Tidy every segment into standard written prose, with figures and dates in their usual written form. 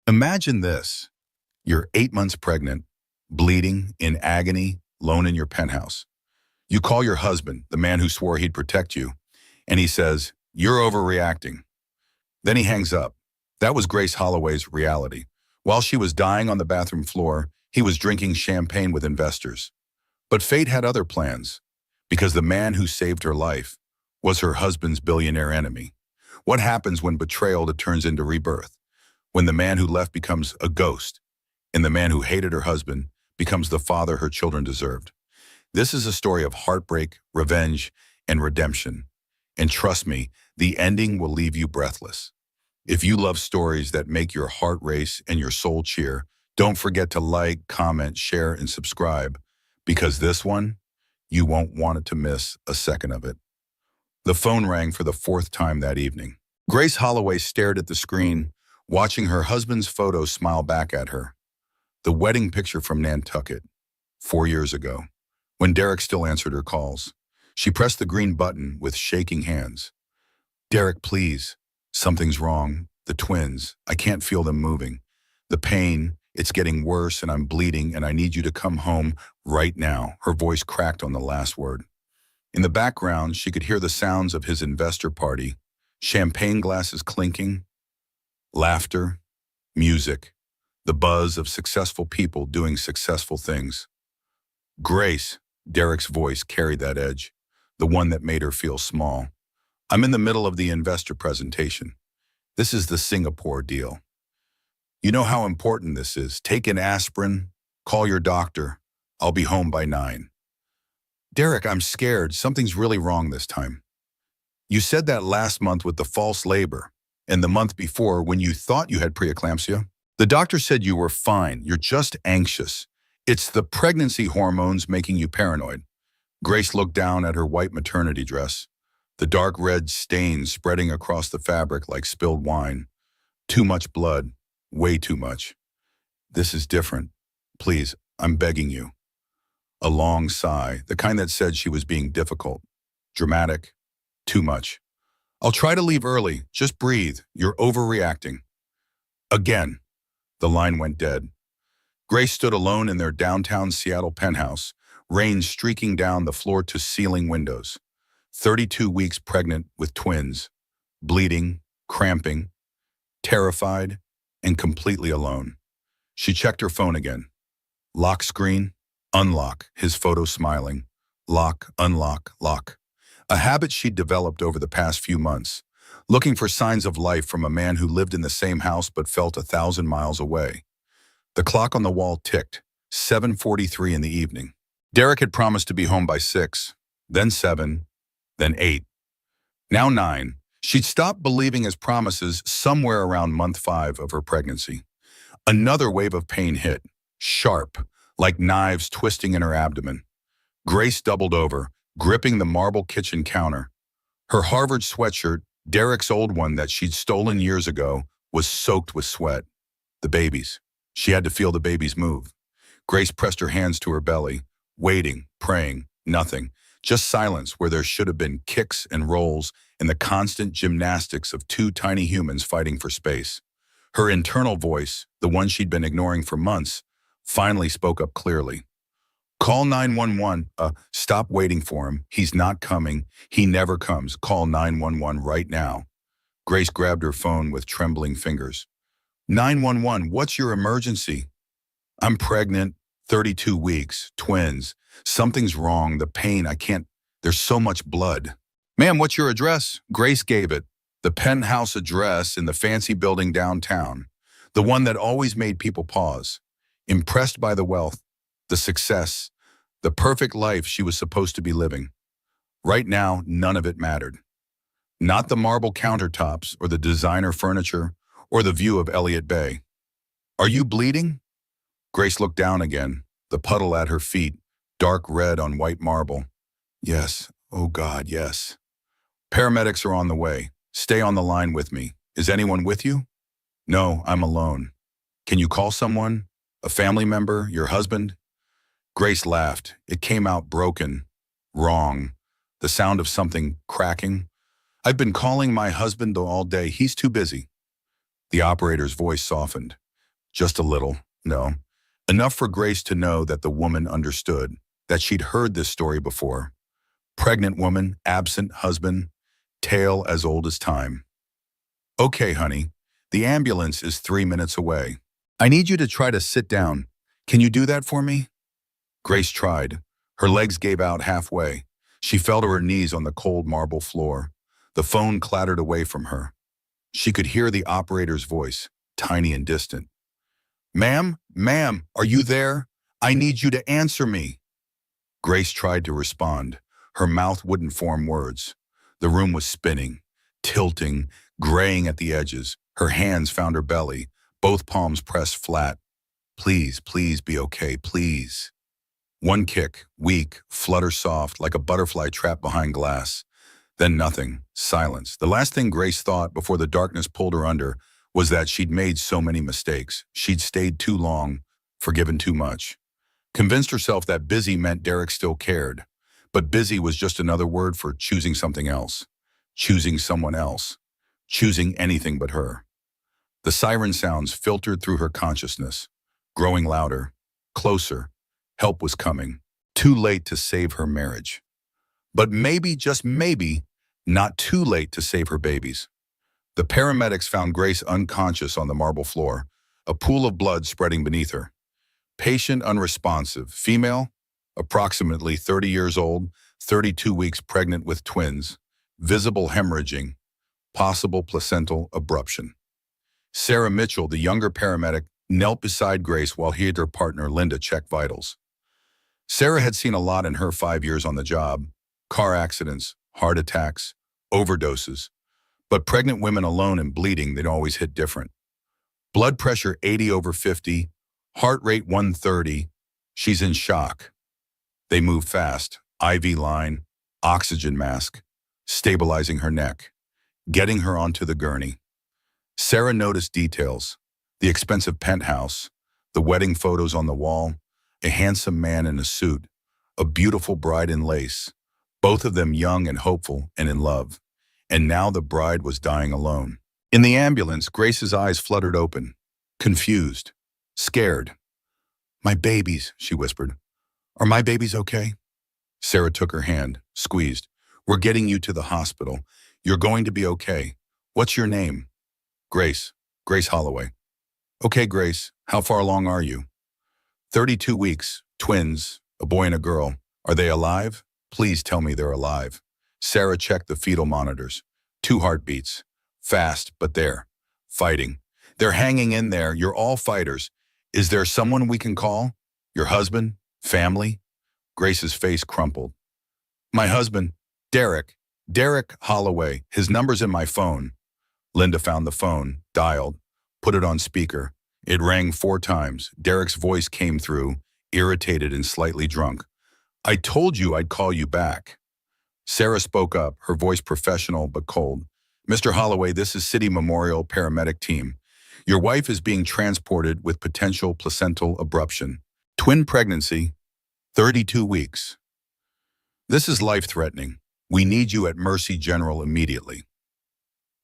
Imagine this. You're 8 months pregnant, bleeding, in agony, alone in your penthouse. You call your husband, the man who swore he'd protect you, and he says, "You're overreacting." Then he hangs up. That was Grace Holloway's reality. While she was dying on the bathroom floor, he was drinking champagne with investors. But fate had other plans, because the man who saved her life was her husband's billionaire enemy. What happens when betrayal turns into rebirth? When the man who left becomes a ghost, and the man who hated her husband becomes the father her children deserved. This is a story of heartbreak, revenge, and redemption. And trust me, the ending will leave you breathless. If you love stories that make your heart race and your soul cheer, don't forget to like, comment, share, and subscribe, because this one, you won't want it to miss a second of it. The phone rang for the fourth time that evening. Grace Holloway stared at the screen, watching her husband's photo smile back at her. The wedding picture from Nantucket, 4 years ago, when Derek still answered her calls. She pressed the green button with shaking hands. "Derek, please. Something's wrong. The twins. I can't feel them moving. The pain, it's getting worse and I'm bleeding and I need you to come home right now." Her voice cracked on the last word. In the background, she could hear the sounds of his investor party, champagne glasses clinking, laughter, music, the buzz of successful people doing successful things. "Grace," Derek's voice carried that edge, the one that made her feel small. "I'm in the middle of the investor presentation. This is the Singapore deal. You know how important this is. Take an aspirin, call your doctor. I'll be home by 9. "Derek, I'm scared. Something's really wrong this time. You said that last month with the false labor, and the month before when you thought you had preeclampsia. The doctor said you were fine. You're just anxious. It's the pregnancy hormones making you paranoid." Grace looked down at her white maternity dress, the dark red stains spreading across the fabric like spilled wine. Too much blood, way too much. "This is different. Please, I'm begging you." A long sigh, the kind that said she was being difficult, dramatic, too much. "I'll try to leave early. Just breathe. You're overreacting." Again, the line went dead. Grace stood alone in their downtown Seattle penthouse, rain streaking down the floor-to-ceiling windows. 32 weeks pregnant with twins, bleeding, cramping, terrified, and completely alone. She checked her phone again. Lock screen, unlock, his photo smiling. Lock, unlock, lock. A habit she'd developed over the past few months, looking for signs of life from a man who lived in the same house but felt 1,000 miles away. The clock on the wall ticked, 7:43 in the evening. Derek had promised to be home by 6, then 7, then 8. Now 9. She'd stopped believing his promises somewhere around month 5 of her pregnancy. Another wave of pain hit, sharp, like knives twisting in her abdomen. Grace doubled over, gripping the marble kitchen counter. Her Harvard sweatshirt, Derek's old one that she'd stolen years ago, was soaked with sweat. The babies. She had to feel the babies move. Grace pressed her hands to her belly, waiting, praying, nothing. Just silence where there should have been kicks and rolls and the constant gymnastics of two tiny humans fighting for space. Her internal voice, the one she'd been ignoring for months, finally spoke up clearly. "Call 911. Stop waiting for him. He's not coming. He never comes. Call 911 right now." Grace grabbed her phone with trembling fingers. "911, what's your emergency?" "I'm pregnant, 32 weeks, twins. Something's wrong, the pain, I can't, there's so much blood." "Ma'am, what's your address?" Grace gave it, the penthouse address in the fancy building downtown, the one that always made people pause, impressed by the wealth, the success, the perfect life she was supposed to be living. Right now, none of it mattered. Not the marble countertops or the designer furniture or the view of Elliott Bay. "Are you bleeding?" Grace looked down again, the puddle at her feet, dark red on white marble. "Yes, oh God, yes." "Paramedics are on the way. Stay on the line with me. Is anyone with you?" "No, I'm alone." "Can you call someone? A family member, your husband?" Grace laughed. It came out broken, wrong, the sound of something cracking. "I've been calling my husband all day. He's too busy." The operator's voice softened. Just a little, no. Enough for Grace to know that the woman understood, that she'd heard this story before. Pregnant woman, absent husband, tale as old as time. Okay, honey, the ambulance is 3 minutes away. I need you to try to sit down. Can you do that for me? Grace tried. Her legs gave out halfway. She fell to her knees on the cold marble floor. The phone clattered away from her. She could hear the operator's voice, tiny and distant. Ma'am, are you there? I need you to answer me. Grace tried to respond. Her mouth wouldn't form words. The room was spinning, tilting, graying at the edges. Her hands found her belly, both palms pressed flat. Please be okay, please. One kick, weak, flutter soft, like a butterfly trapped behind glass. Then nothing, silence. The last thing Grace thought before the darkness pulled her under was that she'd made so many mistakes. She'd stayed too long, forgiven too much. Convinced herself that busy meant Derek still cared. But busy was just another word for choosing something else. Choosing someone else. Choosing anything but her. The siren sounds filtered through her consciousness, growing louder, closer. Help was coming. Too late to save her marriage. But maybe, just maybe, not too late to save her babies. The paramedics found Grace unconscious on the marble floor, a pool of blood spreading beneath her. Patient unresponsive, female, approximately 30 years old, 32 weeks pregnant with twins, visible hemorrhaging, possible placental abruption. Sarah Mitchell, the younger paramedic, knelt beside Grace while he and her partner Linda checked vitals. Sarah had seen a lot in her 5 years on the job: car accidents, heart attacks, overdoses. But pregnant women alone and bleeding, they'd always hit different. Blood pressure 80/50, heart rate 130. She's in shock. They move fast, IV line, oxygen mask, stabilizing her neck, getting her onto the gurney. Sarah noticed details: the expensive penthouse, the wedding photos on the wall, a handsome man in a suit, a beautiful bride in lace, both of them young and hopeful and in love. And now the bride was dying alone. In the ambulance, Grace's eyes fluttered open, confused, scared. My babies, she whispered. Are my babies okay? Sarah took her hand, squeezed. We're getting you to the hospital. You're going to be okay. What's your name? Grace. Grace Holloway. Okay, Grace, how far along are you? 32 weeks, twins, a boy and a girl. Are they alive? Please tell me they're alive. Sarah checked the fetal monitors. 2 heartbeats. Fast, but there. Fighting. They're hanging in there. You're all fighters. Is there someone we can call? Your husband? Family? Grace's face crumpled. My husband, Derek. Derek Holloway. His number's in my phone. Linda found the phone, dialed, put it on speaker. It rang 4 times. Derek's voice came through, irritated and slightly drunk. I told you I'd call you back. Sarah spoke up, her voice professional but cold. Mr. Holloway, this is City Memorial paramedic team. Your wife is being transported with potential placental abruption. Twin pregnancy, 32 weeks. This is life-threatening. We need you at Mercy General immediately.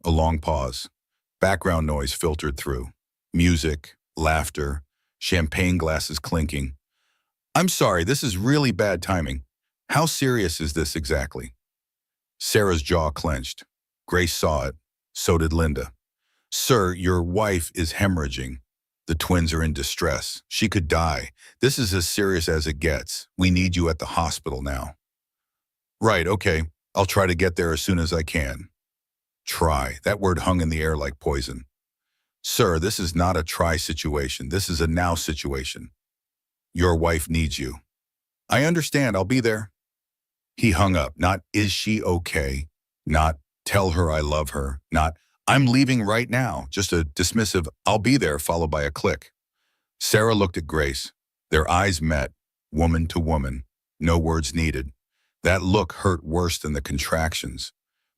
A long pause. Background noise filtered through. Music, laughter, champagne glasses clinking. I'm sorry, this is really bad timing. How serious is this exactly? Sarah's jaw clenched. Grace saw it. So did Linda. Sir, your wife is hemorrhaging. The twins are in distress. She could die. This is as serious as it gets. We need you at the hospital now. Right, okay. I'll try to get there as soon as I can. Try. That word hung in the air like poison. Sir, this is not a try situation. This is a now situation. Your wife needs you. I understand. I'll be there. He hung up. Not, is she okay? Not, tell her I love her. Not, I'm leaving right now. Just a dismissive, I'll be there, followed by a click. Sarah looked at Grace. Their eyes met, woman to woman. No words needed. That look hurt worse than the contractions,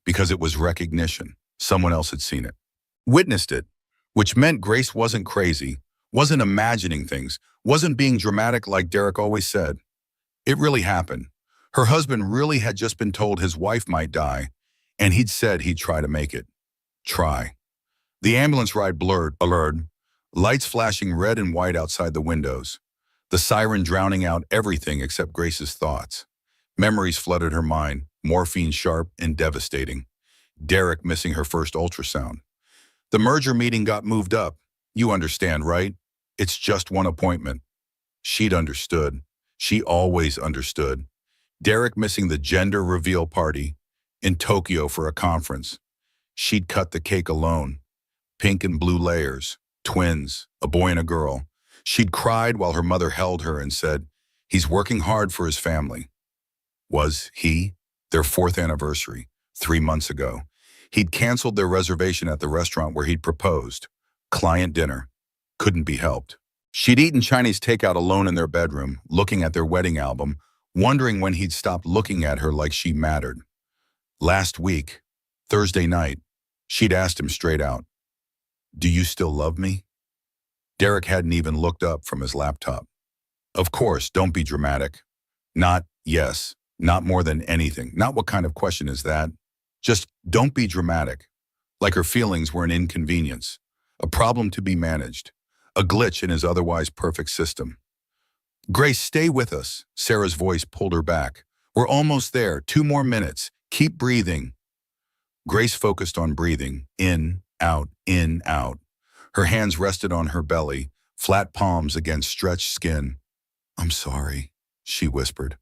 because it was recognition. Someone else had seen it, witnessed it, which meant Grace wasn't crazy, wasn't imagining things, wasn't being dramatic like Derek always said. It really happened. Her husband really had just been told his wife might die, and he'd said he'd try to make it. Try. The ambulance ride blurred, Lights flashing red and white outside the windows. The siren drowning out everything except Grace's thoughts. Memories flooded her mind, morphine sharp and devastating. Derek missing her first ultrasound. The merger meeting got moved up. You understand, right? It's just one appointment. She'd understood. She always understood. Derek missing the gender reveal party in Tokyo for a conference. She'd cut the cake alone. Pink and blue layers, twins, a boy and a girl. She'd cried while her mother held her and said, "He's working hard for his family." Was he? Their 4th anniversary, 3 months ago. He'd canceled their reservation at the restaurant where he'd proposed. Client dinner. Couldn't be helped. She'd eaten Chinese takeout alone in their bedroom, looking at their wedding album, wondering when he'd stop looking at her like she mattered. Last week, Thursday night, she'd asked him straight out, "Do you still love me?" Derek hadn't even looked up from his laptop. Of course, don't be dramatic. Not yes, not more than anything. Not what kind of question is that? Just don't be dramatic. Like her feelings were an inconvenience, a problem to be managed, a glitch in his otherwise perfect system. "Grace, stay with us." Sarah's voice pulled her back. "We're almost there. 2 more minutes. Keep breathing." Grace focused on breathing, in, out, in, out. Her hands rested on her belly, flat palms against stretched skin. "I'm sorry," she whispered.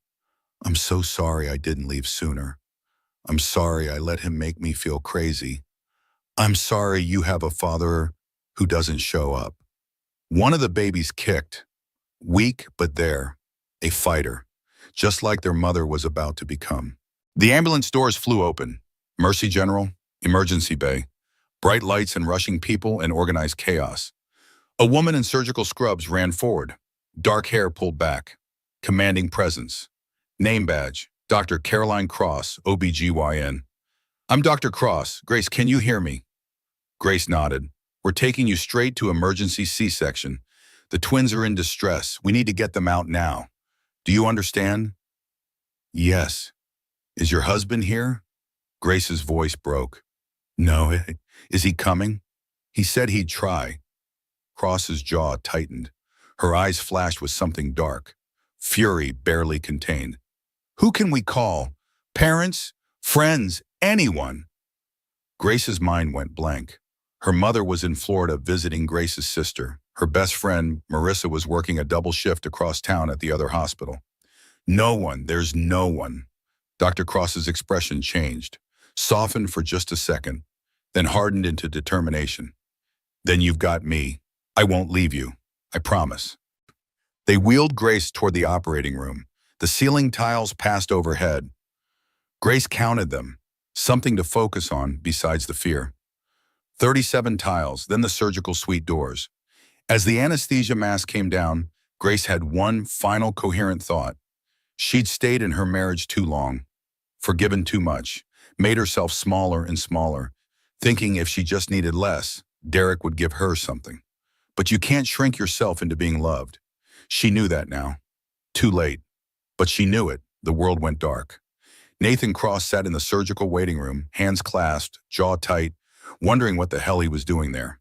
"I'm so sorry I didn't leave sooner. I'm sorry I let him make me feel crazy. I'm sorry you have a father who doesn't show up." One of the babies kicked, weak but there, a fighter, just like their mother was about to become. The ambulance doors flew open. Mercy General, emergency bay, bright lights and rushing people and organized chaos. A woman in surgical scrubs ran forward, dark hair pulled back, commanding presence. Name badge, Dr. Caroline Cross, OBGYN. "I'm Dr. Cross. Grace, can you hear me?" Grace nodded. "We're taking you straight to emergency C-section. The twins are in distress. We need to get them out now. Do you understand?" "Yes." "Is your husband here?" Grace's voice broke. "No. Is he coming?" "He said he'd try." Cross's jaw tightened. Her eyes flashed with something dark. Fury barely contained. "Who can we call? Parents? Friends? Anyone?" Grace's mind went blank. Her mother was in Florida visiting Grace's sister. Her best friend, Marissa, was working a double shift across town at the other hospital. No one, there's no one. Dr. Cross's expression changed, softened for just a second, then hardened into determination. "Then you've got me. I won't leave you. I promise." They wheeled Grace toward the operating room. The ceiling tiles passed overhead. Grace counted them, something to focus on besides the fear. 37 tiles, then the surgical suite doors. As the anesthesia mask came down, Grace had one final coherent thought. She'd stayed in her marriage too long, forgiven too much, made herself smaller and smaller, thinking if she just needed less, Derek would give her something. But you can't shrink yourself into being loved. She knew that now. Too late. But she knew it. The world went dark. Nathan Cross sat in the surgical waiting room, hands clasped, jaw tight, wondering what the hell he was doing there.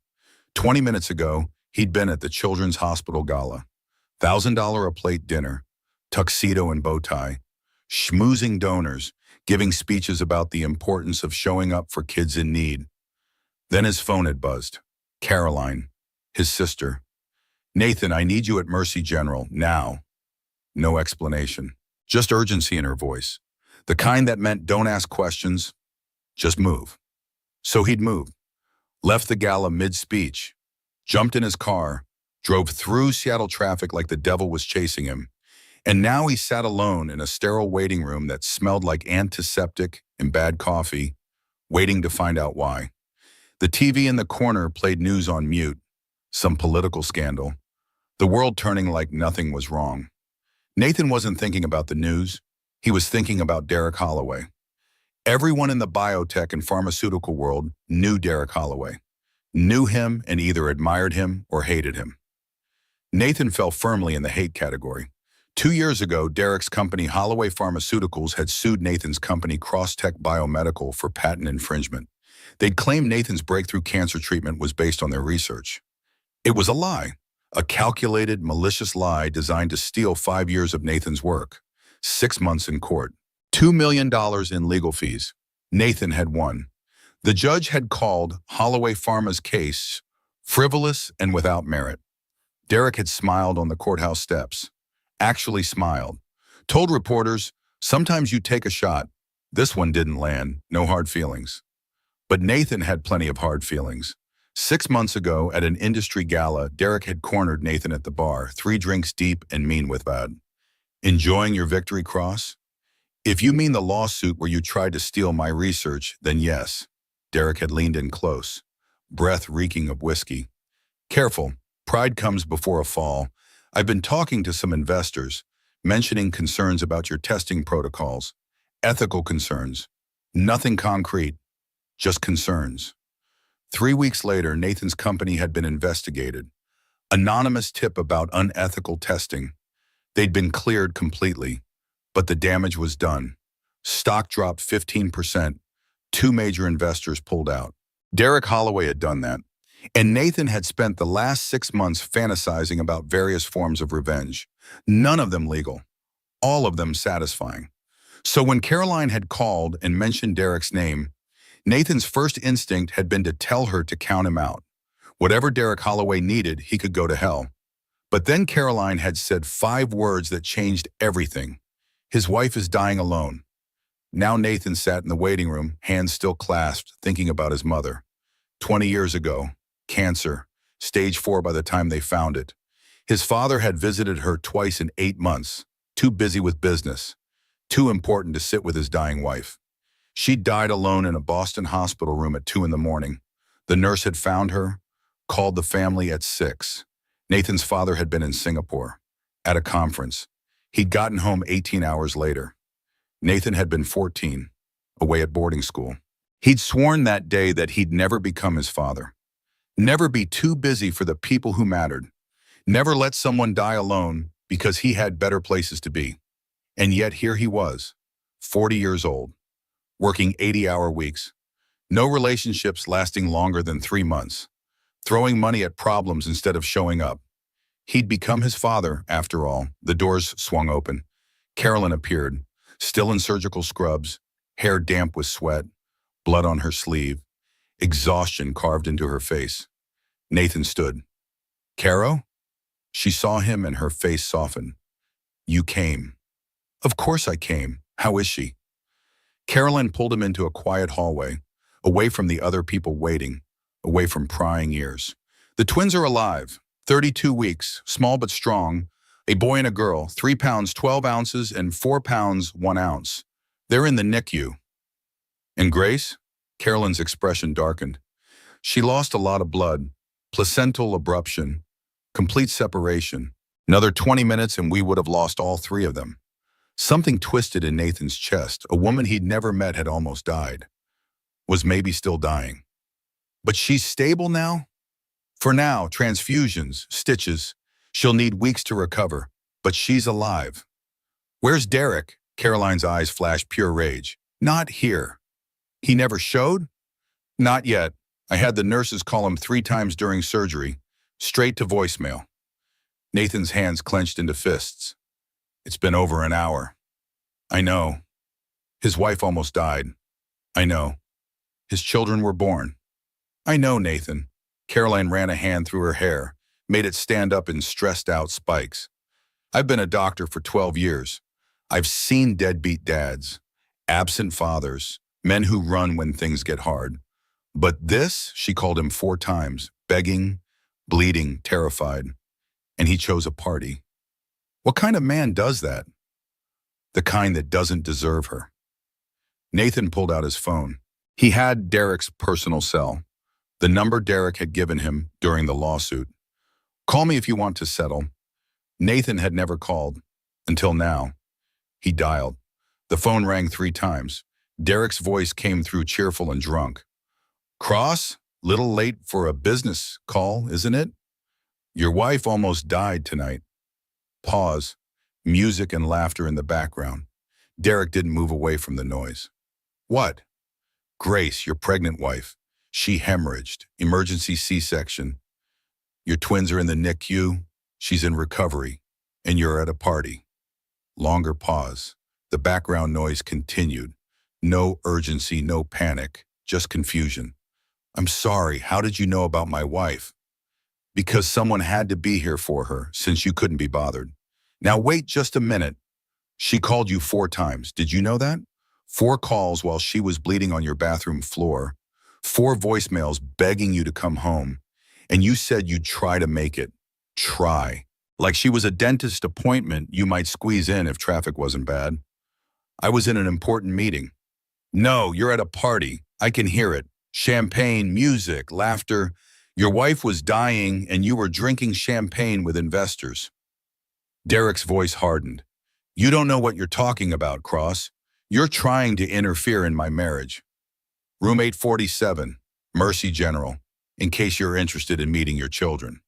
20 minutes ago, he'd been at the Children's Hospital Gala. $1,000 a plate dinner, tuxedo and bow tie, schmoozing donors, giving speeches about the importance of showing up for kids in need. Then his phone had buzzed. Caroline, his sister. "Nathan, I need you at Mercy General, now." No explanation, just urgency in her voice. The kind that meant don't ask questions, just move. So he'd moved, left the gala mid-speech, jumped in his car, drove through Seattle traffic like the devil was chasing him, and now he sat alone in a sterile waiting room that smelled like antiseptic and bad coffee, waiting to find out why. The TV in the corner played news on mute, some political scandal, the world turning like nothing was wrong. Nathan wasn't thinking about the news. He was thinking about Derek Holloway. Everyone in the biotech and pharmaceutical world knew Derek Holloway, knew him and either admired him or hated him. Nathan fell firmly in the hate category. 2 years ago, Derek's company Holloway Pharmaceuticals had sued Nathan's company Crosstech Biomedical for patent infringement. They'd claimed Nathan's breakthrough cancer treatment was based on their research. It was a lie, a calculated, malicious lie designed to steal 5 years of Nathan's work, 6 months in court, $2 million in legal fees. Nathan had won. The judge had called Holloway Pharma's case frivolous and without merit. Derek had smiled on the courthouse steps, actually smiled, told reporters, "Sometimes you take a shot. This one didn't land, no hard feelings." But Nathan had plenty of hard feelings. 6 months ago, at an industry gala, Derek had cornered Nathan at the bar, 3 drinks deep and mean with bad. "Enjoying your victory cross? If you mean the lawsuit where you tried to steal my research, then yes." Derek had leaned in close, breath reeking of whiskey. "Careful, pride comes before a fall. I've been talking to some investors, mentioning concerns about your testing protocols. Ethical concerns. Nothing concrete, just concerns." 3 weeks later, Nathan's company had been investigated. Anonymous tip about unethical testing. They'd been cleared completely, but the damage was done. Stock dropped 15%. 2 major investors pulled out. Derek Holloway had done that. And Nathan had spent the last 6 months fantasizing about various forms of revenge. None of them legal. All of them satisfying. So when Caroline had called and mentioned Derek's name, Nathan's first instinct had been to tell her to count him out. Whatever Derek Holloway needed, he could go to hell. But then Caroline had said 5 words that changed everything. "His wife is dying alone." Now Nathan sat in the waiting room, hands still clasped, thinking about his mother. 20 years ago, cancer, stage 4 by the time they found it. His father had visited her twice in 8 months, too busy with business, too important to sit with his dying wife. She died alone in a Boston hospital room at 2 in the morning. The nurse had found her, called the family at 6. Nathan's father had been in Singapore, at a conference. He'd gotten home 18 hours later. Nathan had been 14, away at boarding school. He'd sworn that day that he'd never become his father. Never be too busy for the people who mattered. Never let someone die alone because he had better places to be. And yet here he was, 40 years old, working 80-hour weeks, no relationships lasting longer than 3 months, throwing money at problems instead of showing up. He'd become his father, after all. The doors swung open. Carolyn appeared, still in surgical scrubs, hair damp with sweat, blood on her sleeve, exhaustion carved into her face. Nathan stood. "Caro?" She saw him and her face softened. "You came." "Of course I came. How is she?" Carolyn pulled him into a quiet hallway, away from the other people waiting, away from prying ears. "The twins are alive, 32 weeks, small but strong, a boy and a girl, 3 pounds 12 ounces and 4 pounds 1 ounce. They're in the NICU." "And Grace?" Carolyn's expression darkened. "She lost a lot of blood, placental abruption, complete separation. Another 20 minutes and we would have lost all 3 of them." Something twisted in Nathan's chest. A woman he'd never met had almost died. Was maybe still dying. "But she's stable now?" "For now, transfusions, stitches. She'll need weeks to recover, but she's alive." "Where's Derek?" Caroline's eyes flashed pure rage. "Not here." "He never showed?" "Not yet. I had the nurses call him 3 times during surgery, straight to voicemail." Nathan's hands clenched into fists. "It's been over an hour." "I know. His wife almost died." "I know. His children were born." "I know, Nathan." Caroline ran a hand through her hair, made it stand up in stressed-out spikes. "I've been a doctor for 12 years. I've seen deadbeat dads, absent fathers, men who run when things get hard. But this," she called him 4 times, begging, bleeding, terrified. "And he chose a party. What kind of man does that?" "The kind that doesn't deserve her." Nathan pulled out his phone. He had Derek's personal cell, the number Derek had given him during the lawsuit. "Call me if you want to settle." Nathan had never called, until now. He dialed. The phone rang 3 times. Derek's voice came through cheerful and drunk. "Cross, little late for a business call, isn't it? Your wife almost died tonight." Pause, music and laughter in the background. Derek didn't move away from the noise. "What?" "Grace, your pregnant wife. She hemorrhaged. Emergency C-section." Your twins are in the NICU, she's in recovery, and you're at a party. Longer pause. The background noise continued. No urgency, no panic, just confusion. I'm sorry, how did you know about my wife? Because someone had to be here for her, since you couldn't be bothered. Now wait just a minute. She called you 4 times. Did you know that? 4 calls while she was bleeding on your bathroom floor. 4 voicemails begging you to come home. And you said you'd try to make it. Try. Like she was a dentist appointment you might squeeze in if traffic wasn't bad. I was in an important meeting. No, you're at a party. I can hear it. Champagne, music, laughter. Your wife was dying and you were drinking champagne with investors. Derek's voice hardened. You don't know what you're talking about, Cross. You're trying to interfere in my marriage. Room 847, Mercy General, in case you're interested in meeting your children.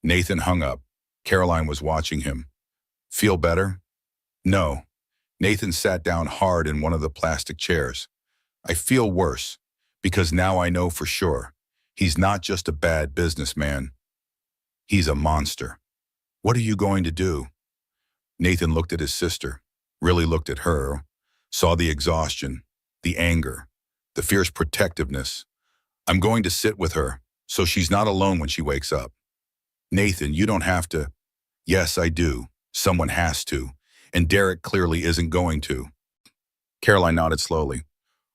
Nathan hung up. Caroline was watching him. Feel better? No. Nathan sat down hard in one of the plastic chairs. I feel worse, because now I know for sure. He's not just a bad businessman. He's a monster. What are you going to do? Nathan looked at his sister, really looked at her, saw the exhaustion, the anger, the fierce protectiveness. I'm going to sit with her, so she's not alone when she wakes up. Nathan, you don't have to. Yes, I do. Someone has to. And Derek clearly isn't going to. Caroline nodded slowly.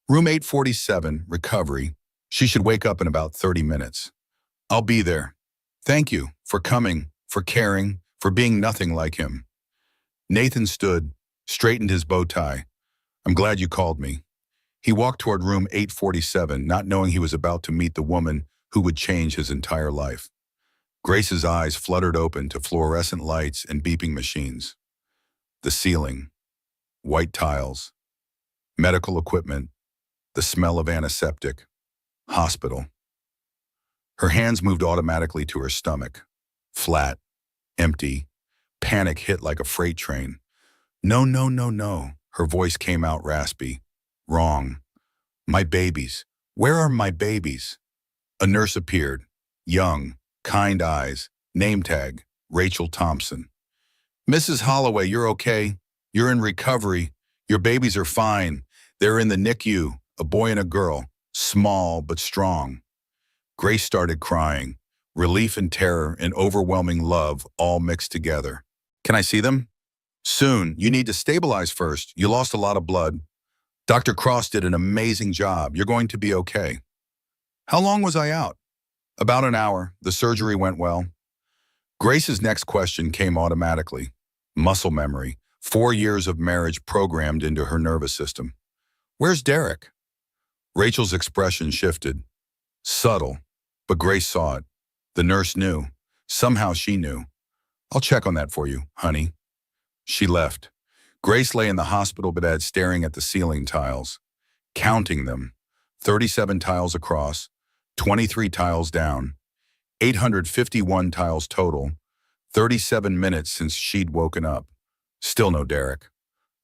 Room 847, recovery. She should wake up in about 30 minutes. I'll be there. Thank you for coming, for caring, for being nothing like him. Nathan stood, straightened his bow tie. I'm glad you called me. He walked toward room 847, not knowing he was about to meet the woman who would change his entire life. Grace's eyes fluttered open to fluorescent lights and beeping machines. The ceiling, white tiles, medical equipment, the smell of antiseptic, hospital. Her hands moved automatically to her stomach, flat, empty. Panic hit like a freight train. No, no, no, no. Her voice came out raspy. Wrong. My babies. Where are my babies? A nurse appeared. Young, kind eyes. Name tag, Rachel Thompson. Mrs. Holloway, you're okay. You're in recovery. Your babies are fine. They're in the NICU, a boy and a girl. Small but strong. Grace started crying. Relief and terror and overwhelming love all mixed together. Can I see them? Soon. You need to stabilize first. You lost a lot of blood. Dr. Cross did an amazing job. You're going to be okay. How long was I out? About an hour. The surgery went well. Grace's next question came automatically. Muscle memory. 4 years of marriage programmed into her nervous system. Where's Derek? Rachel's expression shifted. Subtle, but Grace saw it. The nurse knew. Somehow she knew. I'll check on that for you, honey. She left. Grace lay in the hospital bed staring at the ceiling tiles, counting them. 37 tiles across, 23 tiles down, 851 tiles total, 37 minutes since she'd woken up. Still no Derek.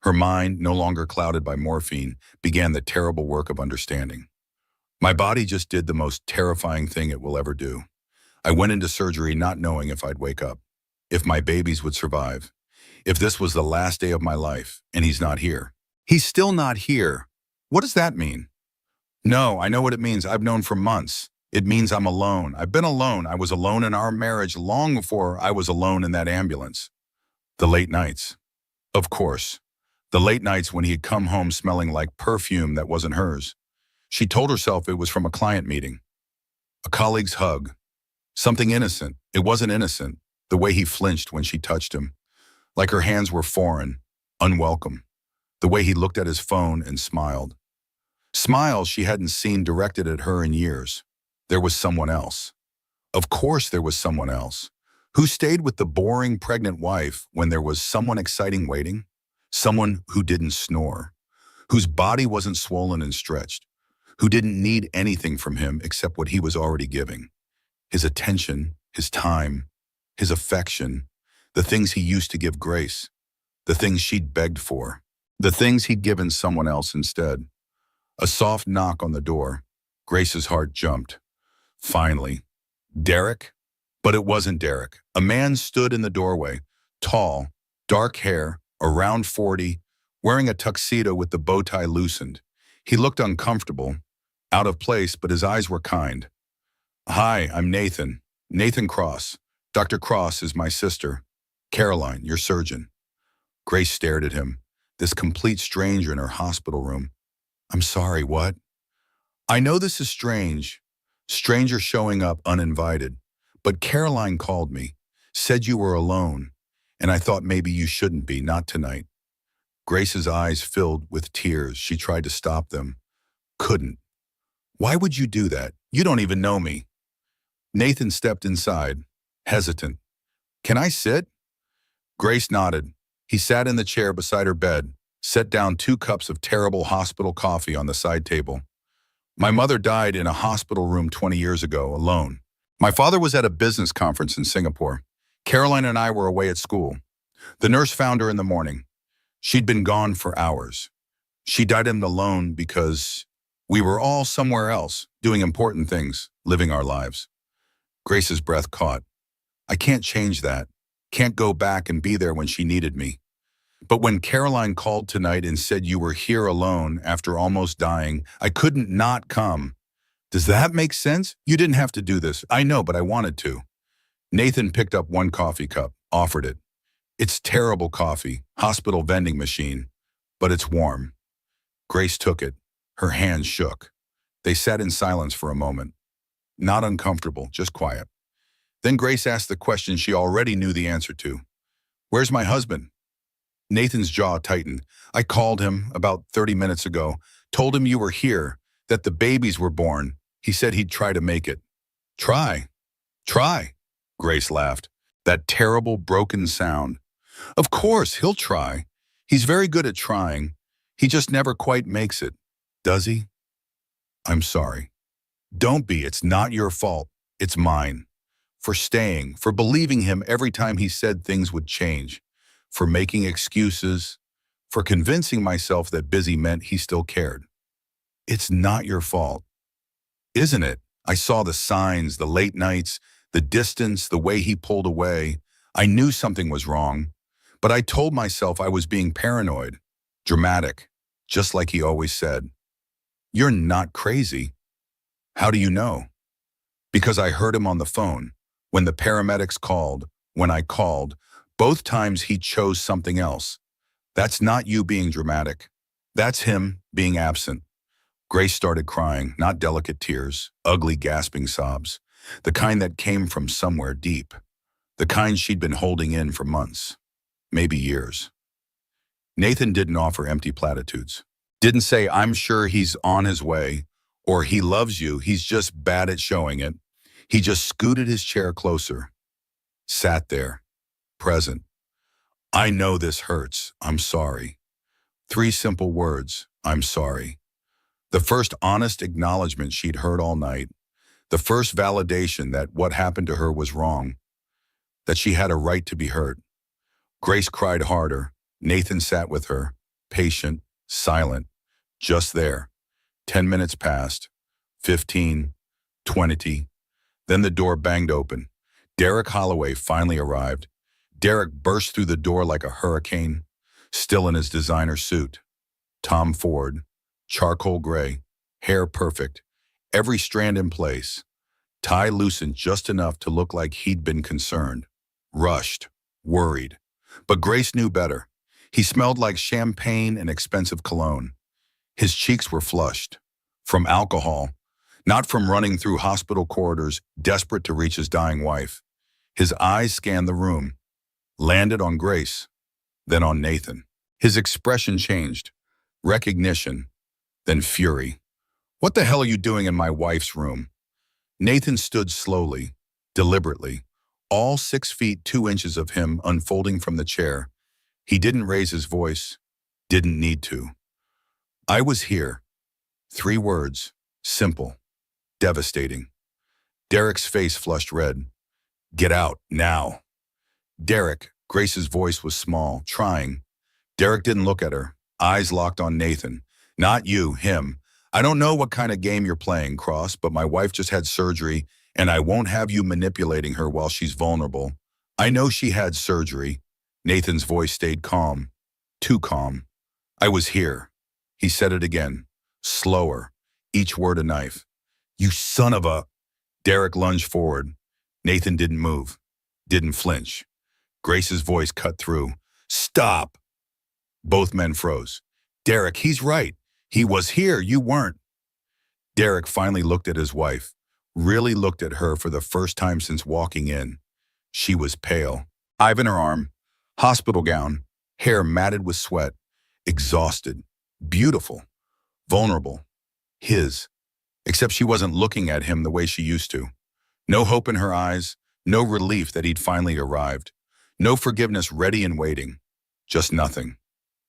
Her mind, no longer clouded by morphine, began the terrible work of understanding. My body just did the most terrifying thing it will ever do. I went into surgery not knowing if I'd wake up, if my babies would survive, if this was the last day of my life, and he's not here. He's still not here. What does that mean? No, I know what it means. I've known for months. It means I'm alone. I've been alone. I was alone in our marriage long before I was alone in that ambulance. The late nights. Of course. The late nights when he had come home smelling like perfume that wasn't hers. She told herself it was from a client meeting. A colleague's hug. Something innocent. It wasn't innocent. The way he flinched when she touched him. Like her hands were foreign, unwelcome. The way he looked at his phone and smiled. Smiles she hadn't seen directed at her in years. There was someone else. Of course there was someone else. Who stayed with the boring pregnant wife when there was someone exciting waiting? Someone who didn't snore. Whose body wasn't swollen and stretched. Who didn't need anything from him except what he was already giving. His attention, his time, his affection, the things he used to give Grace, the things she'd begged for, the things he'd given someone else instead. A soft knock on the door. Grace's heart jumped. Finally. Derek? But it wasn't Derek. A man stood in the doorway, tall, dark hair, around 40, wearing a tuxedo with the bow tie loosened. He looked uncomfortable, out of place, but his eyes were kind. "Hi, I'm Nathan. Nathan Cross. Dr. Cross is my sister. Caroline, your surgeon." Grace stared at him, this complete stranger in her hospital room. "I'm sorry, what?" "I know this is strange. Stranger showing up uninvited. But Caroline called me, said you were alone, and I thought maybe you shouldn't be, not tonight." Grace's eyes filled with tears. She tried to stop them. Couldn't. "Why would you do that? You don't even know me." Nathan stepped inside, hesitant. "Can I sit?" Grace nodded. He sat in the chair beside her bed, set down 2 cups of terrible hospital coffee on the side table. "My mother died in a hospital room 20 years ago, alone. My father was at a business conference in Singapore. Caroline and I were away at school. The nurse found her in the morning. She'd been gone for hours. She died alone because we were all somewhere else, doing important things, living our lives." Grace's breath caught. "I can't change that. Can't go back and be there when she needed me. But when Caroline called tonight and said you were here alone after almost dying, I couldn't not come. Does that make sense? You didn't have to do this. I know, but I wanted to." Nathan picked up 1 coffee cup, offered it. "It's terrible coffee, hospital vending machine, but it's warm." Grace took it. Her hands shook. They sat in silence for a moment. Not uncomfortable, just quiet. Then Grace asked the question she already knew the answer to. "Where's my husband?" Nathan's jaw tightened. "I called him about 30 minutes ago, told him you were here, that the babies were born. He said he'd try to make it." "Try? Try?" Grace laughed. That terrible broken sound. "Of course, he'll try. He's very good at trying. He just never quite makes it. Does he?" "I'm sorry." "Don't be. It's not your fault. It's mine. For staying, for believing him every time he said things would change, for making excuses, for convincing myself that busy meant he still cared. It's not your fault." "Isn't it? I saw the signs, the late nights, the distance, the way he pulled away. I knew something was wrong, but I told myself I was being paranoid, dramatic, just like he always said." "You're not crazy." "How do you know?" "Because I heard him on the phone. When the paramedics called, when I called, both times he chose something else. That's not you being dramatic. That's him being absent." Grace started crying, not delicate tears, ugly gasping sobs, the kind that came from somewhere deep, the kind she'd been holding in for months, maybe years. Nathan didn't offer empty platitudes. Didn't say, "I'm sure he's on his way," or "he loves you, he's just bad at showing it." He just scooted his chair closer, sat there, present. "I know this hurts. I'm sorry." 3 simple words, "I'm sorry." The first honest acknowledgement she'd heard all night. The first validation that what happened to her was wrong, that she had a right to be hurt. Grace cried harder. Nathan sat with her, patient, silent, just there. 10 minutes passed, 15, 20. Then the door banged open. Derek Holloway finally arrived. Derek burst through the door like a hurricane, still in his designer suit. Tom Ford, charcoal gray, hair perfect, every strand in place. Tie loosened just enough to look like he'd been concerned, rushed, worried. But Grace knew better. He smelled like champagne and expensive cologne. His cheeks were flushed. From alcohol, not from running through hospital corridors, desperate to reach his dying wife. His eyes scanned the room, landed on Grace, then on Nathan. His expression changed. Recognition, then fury. "What the hell are you doing in my wife's room?" Nathan stood slowly, deliberately, all 6 feet 2 inches of him unfolding from the chair. He didn't raise his voice, didn't need to. "I was here." 3 words, simple, devastating. Derek's face flushed red. "Get out, now." "Derek," Grace's voice was small, trying. Derek didn't look at her, eyes locked on Nathan. "Not you, him. I don't know what kind of game you're playing, Cross, but my wife just had surgery, And I won't have you manipulating her while she's vulnerable. I know she had surgery. Nathan's voice stayed calm. Too calm. I was here. He said it again. Slower. Each word a knife. You son of a... Derek lunged forward. Nathan didn't move. Didn't flinch. Grace's voice cut through. Stop! Both men froze. Derek, he's right. He was here. You weren't. Derek finally looked at his wife. Really looked at her for the first time since walking in. She was pale. Hive in her arm. Hospital gown. Hair matted with sweat. Exhausted. Beautiful. Vulnerable. His. Except she wasn't looking at him the way she used to. No hope in her eyes. No relief that he'd finally arrived. No forgiveness ready and waiting. Just nothing.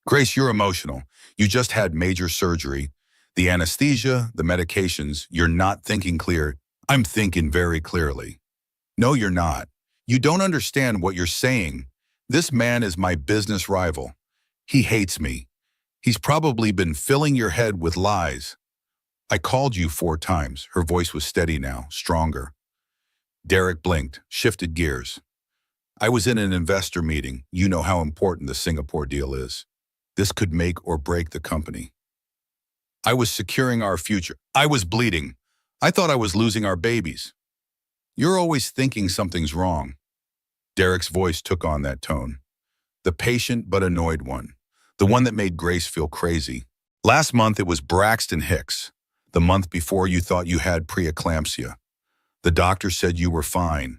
Grace, you're emotional. You just had major surgery. The anesthesia, the medications, you're not thinking clear. I'm thinking very clearly. No, you're not. You don't understand what you're saying. This man is my business rival. He hates me. He's probably been filling your head with lies. I called you 4 times. Her voice was steady now, stronger. Derek blinked, shifted gears. I was in an investor meeting. You know how important the Singapore deal is. This could make or break the company. I was securing our future. I was bleeding. I thought I was losing our babies. You're always thinking something's wrong. Derek's voice took on that tone. The patient but annoyed one. The one that made Grace feel crazy. Last month it was Braxton Hicks. The month before you thought you had preeclampsia. The doctor said you were fine.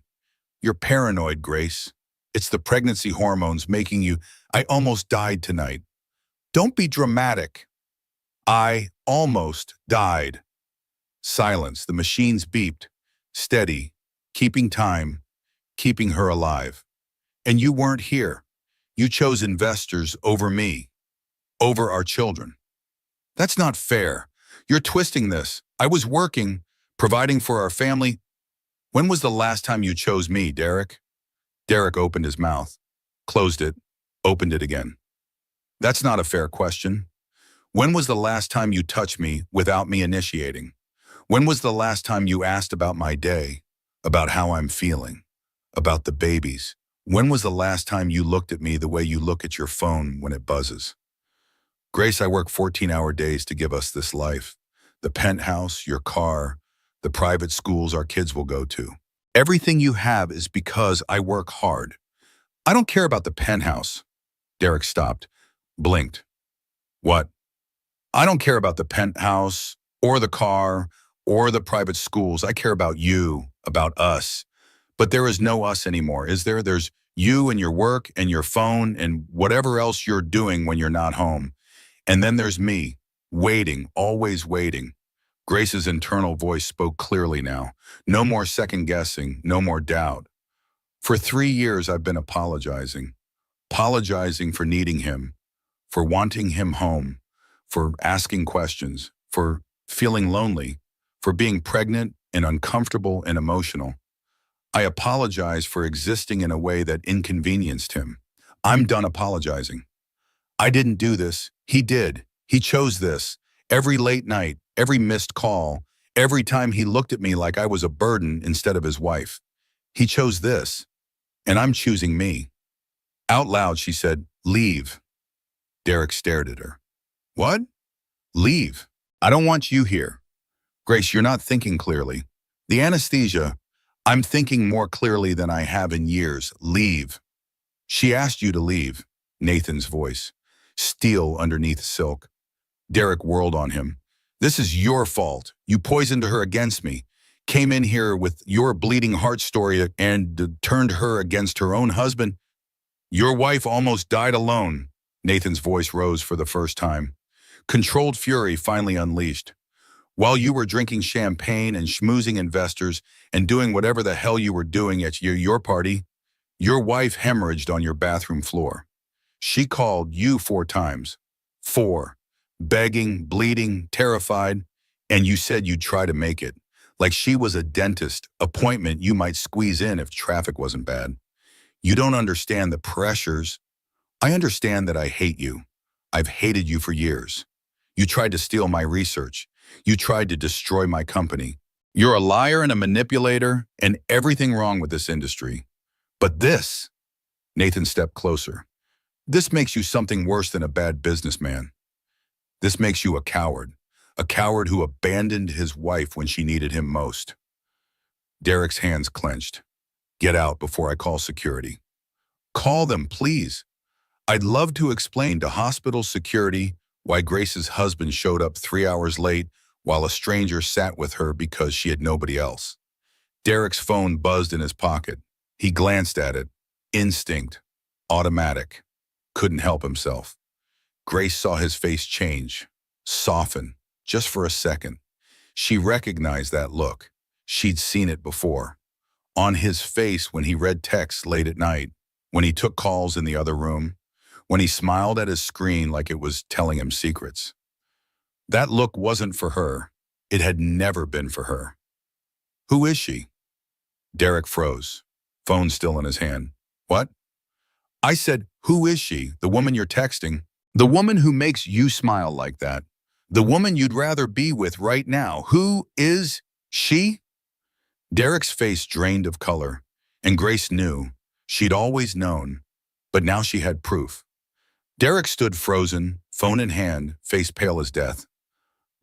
You're paranoid, Grace. It's the pregnancy hormones making you... I almost died tonight. Don't be dramatic. I almost died. Silence. The machines beeped. Steady. Keeping time. Keeping her alive. And you weren't here. You chose investors over me. Over our children. That's not fair. You're twisting this. I was working, providing for our family. When was the last time you chose me, Derek? Derek opened his mouth, closed it, opened it again. That's not a fair question. When was the last time you touched me without me initiating? When was the last time you asked about my day, about how I'm feeling, about the babies? When was the last time you looked at me the way you look at your phone when it buzzes? Grace, I work 14-hour days to give us this life. The penthouse, your car, the private schools our kids will go to. Everything you have is because I work hard. I don't care about the penthouse. Derek stopped, blinked. What? I don't care about the penthouse or the car or the private schools. I care about you, about us. But there is no us anymore, is there? There's you and your work and your phone and whatever else you're doing when you're not home. And then there's me, waiting, always waiting. Grace's internal voice spoke clearly now. No more second guessing, no more doubt. For 3 years I've been apologizing for needing him, for wanting him home, for asking questions, for feeling lonely, for being pregnant and uncomfortable and emotional. I apologize for existing in a way that inconvenienced him. I'm done apologizing. I didn't do this. He did. He chose this. Every late night, every missed call, every time he looked at me like I was a burden instead of his wife. He chose this, and I'm choosing me. Out loud, she said, leave. Derek stared at her. What? Leave. I don't want you here. Grace, you're not thinking clearly. The anesthesia, I'm thinking more clearly than I have in years. Leave. She asked you to leave. Nathan's voice. Steel underneath silk. Derek whirled on him. This is your fault. You poisoned her against me. Came in here with your bleeding heart story and turned her against her own husband. Your wife almost died alone. Nathan's voice rose for the first time. Controlled fury finally unleashed. While you were drinking champagne and schmoozing investors and doing whatever the hell you were doing at your party, your wife hemorrhaged on your bathroom floor. She called you 4 times. 4. Begging, bleeding, terrified, and you said you'd try to make it. Like she was a dentist appointment you might squeeze in if traffic wasn't bad. You don't understand the pressures. I understand that I hate you. I've hated you for years. You tried to steal my research. You tried to destroy my company. You're a liar and a manipulator and everything wrong with this industry. But this, Nathan stepped closer. This makes you something worse than a bad businessman. This makes you a coward who abandoned his wife when she needed him most. Derek's hands clenched. Get out before I call security. Call them, please. I'd love to explain to hospital security why Grace's husband showed up 3 hours late while a stranger sat with her because she had nobody else. Derek's phone buzzed in his pocket. He glanced at it. Instinct. Automatic. Couldn't help himself. Grace saw his face change, soften, just for a second. She recognized that look. She'd seen it before. On his face when he read texts late at night, when he took calls in the other room, when he smiled at his screen like it was telling him secrets. That look wasn't for her. It had never been for her. Who is she? Derek froze, phone still in his hand. What? I said, who is she? The woman you're texting? The woman who makes you smile like that? The woman you'd rather be with right now? Who is she? Derek's face drained of color, and Grace knew. She'd always known, but now she had proof. Derek stood frozen, phone in hand, face pale as death.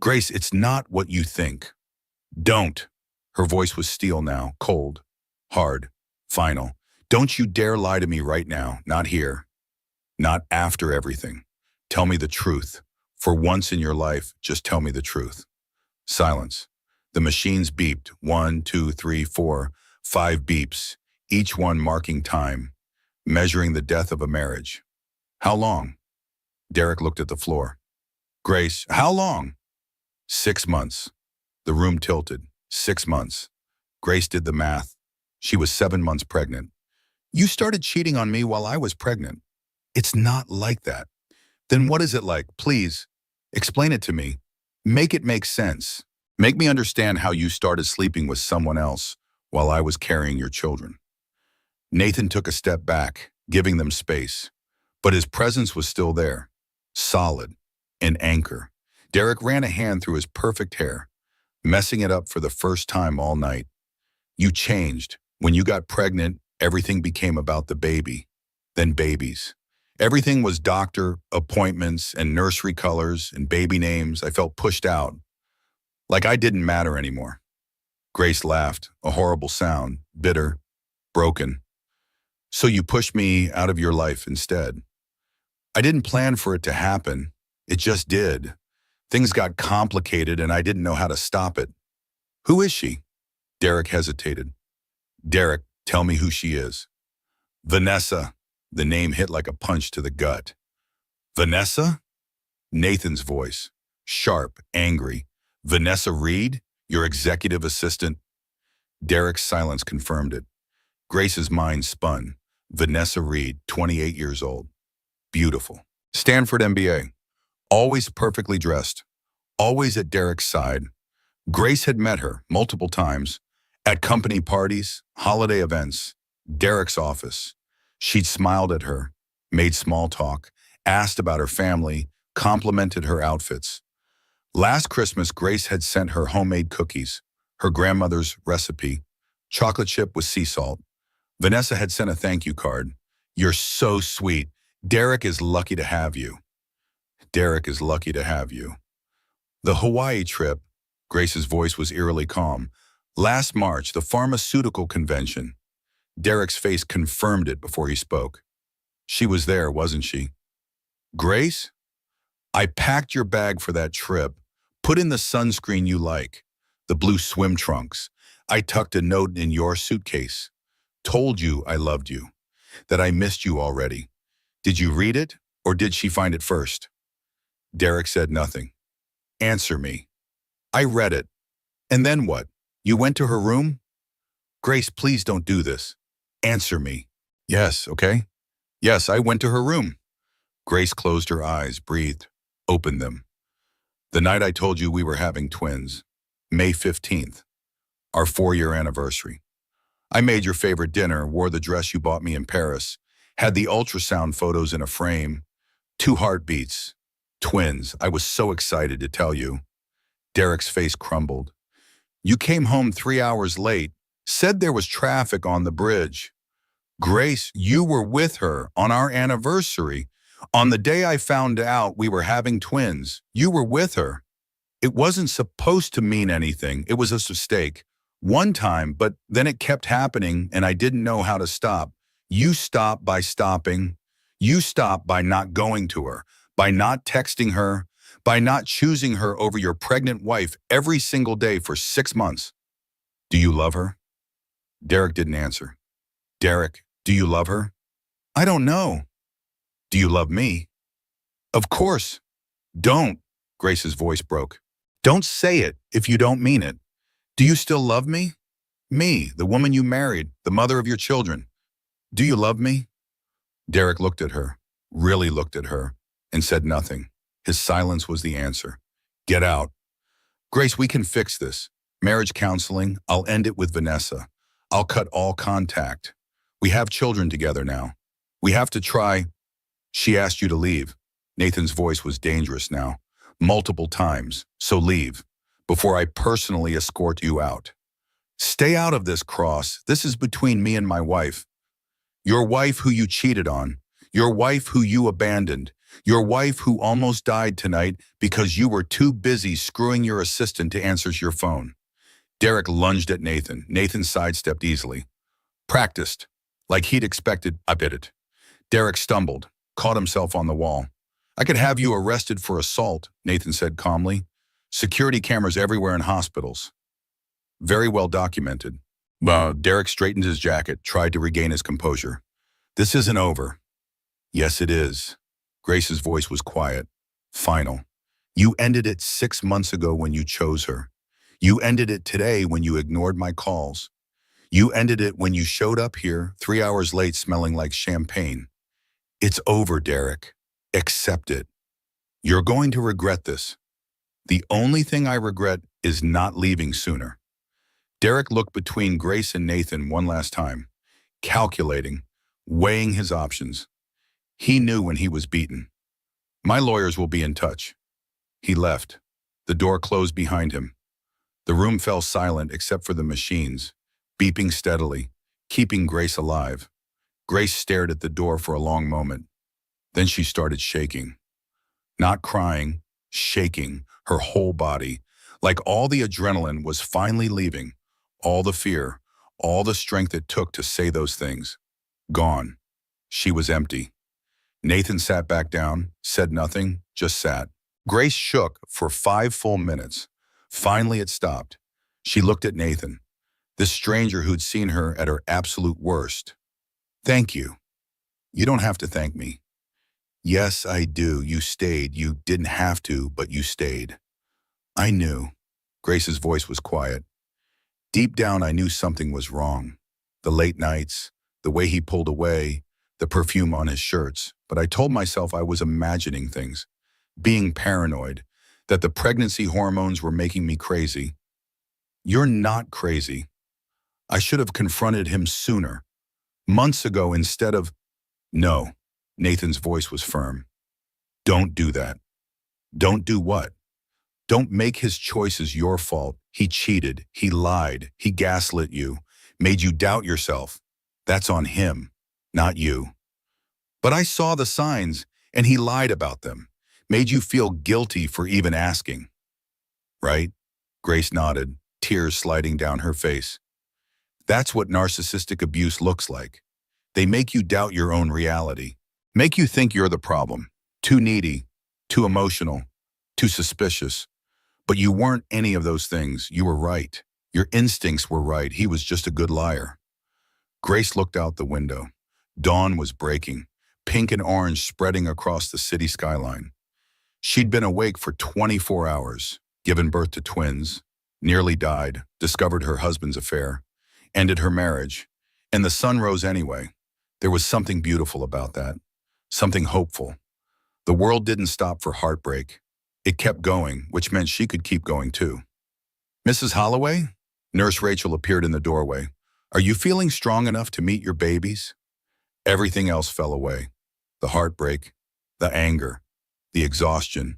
Grace, it's not what you think. Don't. Her voice was steel now, cold, hard, final. Don't you dare lie to me right now, not here. Not after everything. Tell me the truth. For once in your life, just tell me the truth. Silence. The machines beeped, 1, 2, 3, 4, 5 beeps, each one marking time, measuring the death of a marriage. How long? Derek looked at the floor. Grace, how long? 6 months. The room tilted. 6 months. Grace did the math. She was 7 months pregnant. You started cheating on me while I was pregnant. It's not like that. Then what is it like? Please, explain it to me. Make it make sense. Make me understand how you started sleeping with someone else while I was carrying your children. Nathan took a step back, giving them space. But his presence was still there, solid, an anchor. Derek ran a hand through his perfect hair, messing it up for the first time all night. You changed. When you got pregnant, everything became about the baby, then babies. Everything was doctor, appointments, and nursery colors, and baby names. I felt pushed out, like I didn't matter anymore. Grace laughed, a horrible sound, bitter, broken. So you pushed me out of your life instead. I didn't plan for it to happen. It just did. Things got complicated and I didn't know how to stop it. Who is she? Derek hesitated. Derek, tell me who she is. Vanessa. The name hit like a punch to the gut. Vanessa? Nathan's voice, sharp, angry. Vanessa Reed, your executive assistant? Derek's silence confirmed it. Grace's mind spun. Vanessa Reed, 28 years old. Beautiful. Stanford MBA. Always perfectly dressed. Always at Derek's side. Grace had met her multiple times. At company parties, holiday events, Derek's office. She'd smiled at her, made small talk, asked about her family, complimented her outfits. Last Christmas, Grace had sent her homemade cookies, her grandmother's recipe, chocolate chip with sea salt. Vanessa had sent a thank you card. You're so sweet. Derek is lucky to have you. Derek is lucky to have you. The Hawaii trip, Grace's voice was eerily calm. Last March, the pharmaceutical convention. Derek's face confirmed it before he spoke. She was there, wasn't she? Grace? I packed your bag for that trip. Put in the sunscreen you like. The blue swim trunks. I tucked a note in your suitcase. Told you I loved you. That I missed you already. Did you read it, or did she find it first? Derek said nothing. Answer me. I read it. And then what? You went to her room? Grace, please don't do this. Answer me. Yes, okay? Yes, I went to her room. Grace closed her eyes, breathed, opened them. The night I told you we were having twins, May 15th, our 4-year anniversary. I made your favorite dinner, wore the dress you bought me in Paris, had the ultrasound photos in a frame, 2 heartbeats, twins. I was so excited to tell you. Derek's face crumbled. You came home 3 hours late, said there was traffic on the bridge. Grace, you were with her on our anniversary. On the day I found out we were having twins, you were with her. It wasn't supposed to mean anything. It was a mistake. One time, but then it kept happening and I didn't know how to stop. You stopped by stopping. You stopped by not going to her, by not texting her, by not choosing her over your pregnant wife every single day for 6 months. Do you love her? Derek didn't answer. Derek, do you love her? I don't know. Do you love me? Of course. Don't. Grace's voice broke. Don't say it if you don't mean it. Do you still love me? Me, the woman you married, the mother of your children. Do you love me? Derek looked at her, really looked at her, and said nothing. His silence was the answer. Get out. Grace, we can fix this. Marriage counseling, I'll end it with Vanessa. I'll cut all contact. We have children together now. We have to try. She asked you to leave. Nathan's voice was dangerous now. Multiple times. So leave, before I personally escort you out. Stay out of this, Cross. This is between me and my wife. Your wife who you cheated on. Your wife who you abandoned. Your wife who almost died tonight because you were too busy screwing your assistant to answer your phone. Derek lunged at Nathan. Nathan sidestepped easily. Practiced. Like he'd expected, I bit it. Derek stumbled, caught himself on the wall. I could have you arrested for assault, Nathan said calmly. Security cameras everywhere in hospitals. Very well documented. Derek straightened his jacket, tried to regain his composure. This isn't over. Yes, it is. Grace's voice was quiet, final. You ended it 6 months ago when you chose her. You ended it today when you ignored my calls. You ended it when you showed up here 3 hours late smelling like champagne. It's over, Derek. Accept it. You're going to regret this. The only thing I regret is not leaving sooner. Derek looked between Grace and Nathan one last time, calculating, weighing his options. He knew when he was beaten. My lawyers will be in touch. He left. The door closed behind him. The room fell silent except for the machines, beeping steadily, keeping Grace alive. Grace stared at the door for a long moment. Then she started shaking. Not crying, shaking, her whole body, like all the adrenaline was finally leaving, all the fear, all the strength it took to say those things. Gone. She was empty. Nathan sat back down, said nothing, just sat. Grace shook for 5 full minutes. Finally it stopped. She looked at Nathan, this stranger who'd seen her at her absolute worst. Thank you. You don't have to thank me. Yes, I do. You stayed. You didn't have to, but you stayed. I knew. Grace's voice was quiet. Deep down, I knew something was wrong. The late nights, the way he pulled away, the perfume on his shirts. But I told myself I was imagining things, being paranoid, that the pregnancy hormones were making me crazy. You're not crazy. I should have confronted him sooner, months ago instead of... No, Nathan's voice was firm. Don't do that. Don't do what? Don't make his choices your fault. He cheated, he lied, he gaslit you, made you doubt yourself. That's on him, not you. But I saw the signs, and he lied about them, made you feel guilty for even asking. Right? Grace nodded, tears sliding down her face. That's what narcissistic abuse looks like. They make you doubt your own reality, make you think you're the problem, too needy, too emotional, too suspicious. But you weren't any of those things. You were right. Your instincts were right. He was just a good liar. Grace looked out the window. Dawn was breaking, pink and orange spreading across the city skyline. She'd been awake for 24 hours, given birth to twins, nearly died, discovered her husband's affair, ended her marriage, and the sun rose anyway. There was something beautiful about that, something hopeful. The world didn't stop for heartbreak. It kept going, which meant she could keep going too. Mrs. Holloway? Nurse Rachel appeared in the doorway. Are you feeling strong enough to meet your babies? Everything else fell away. The heartbreak, the anger, the exhaustion.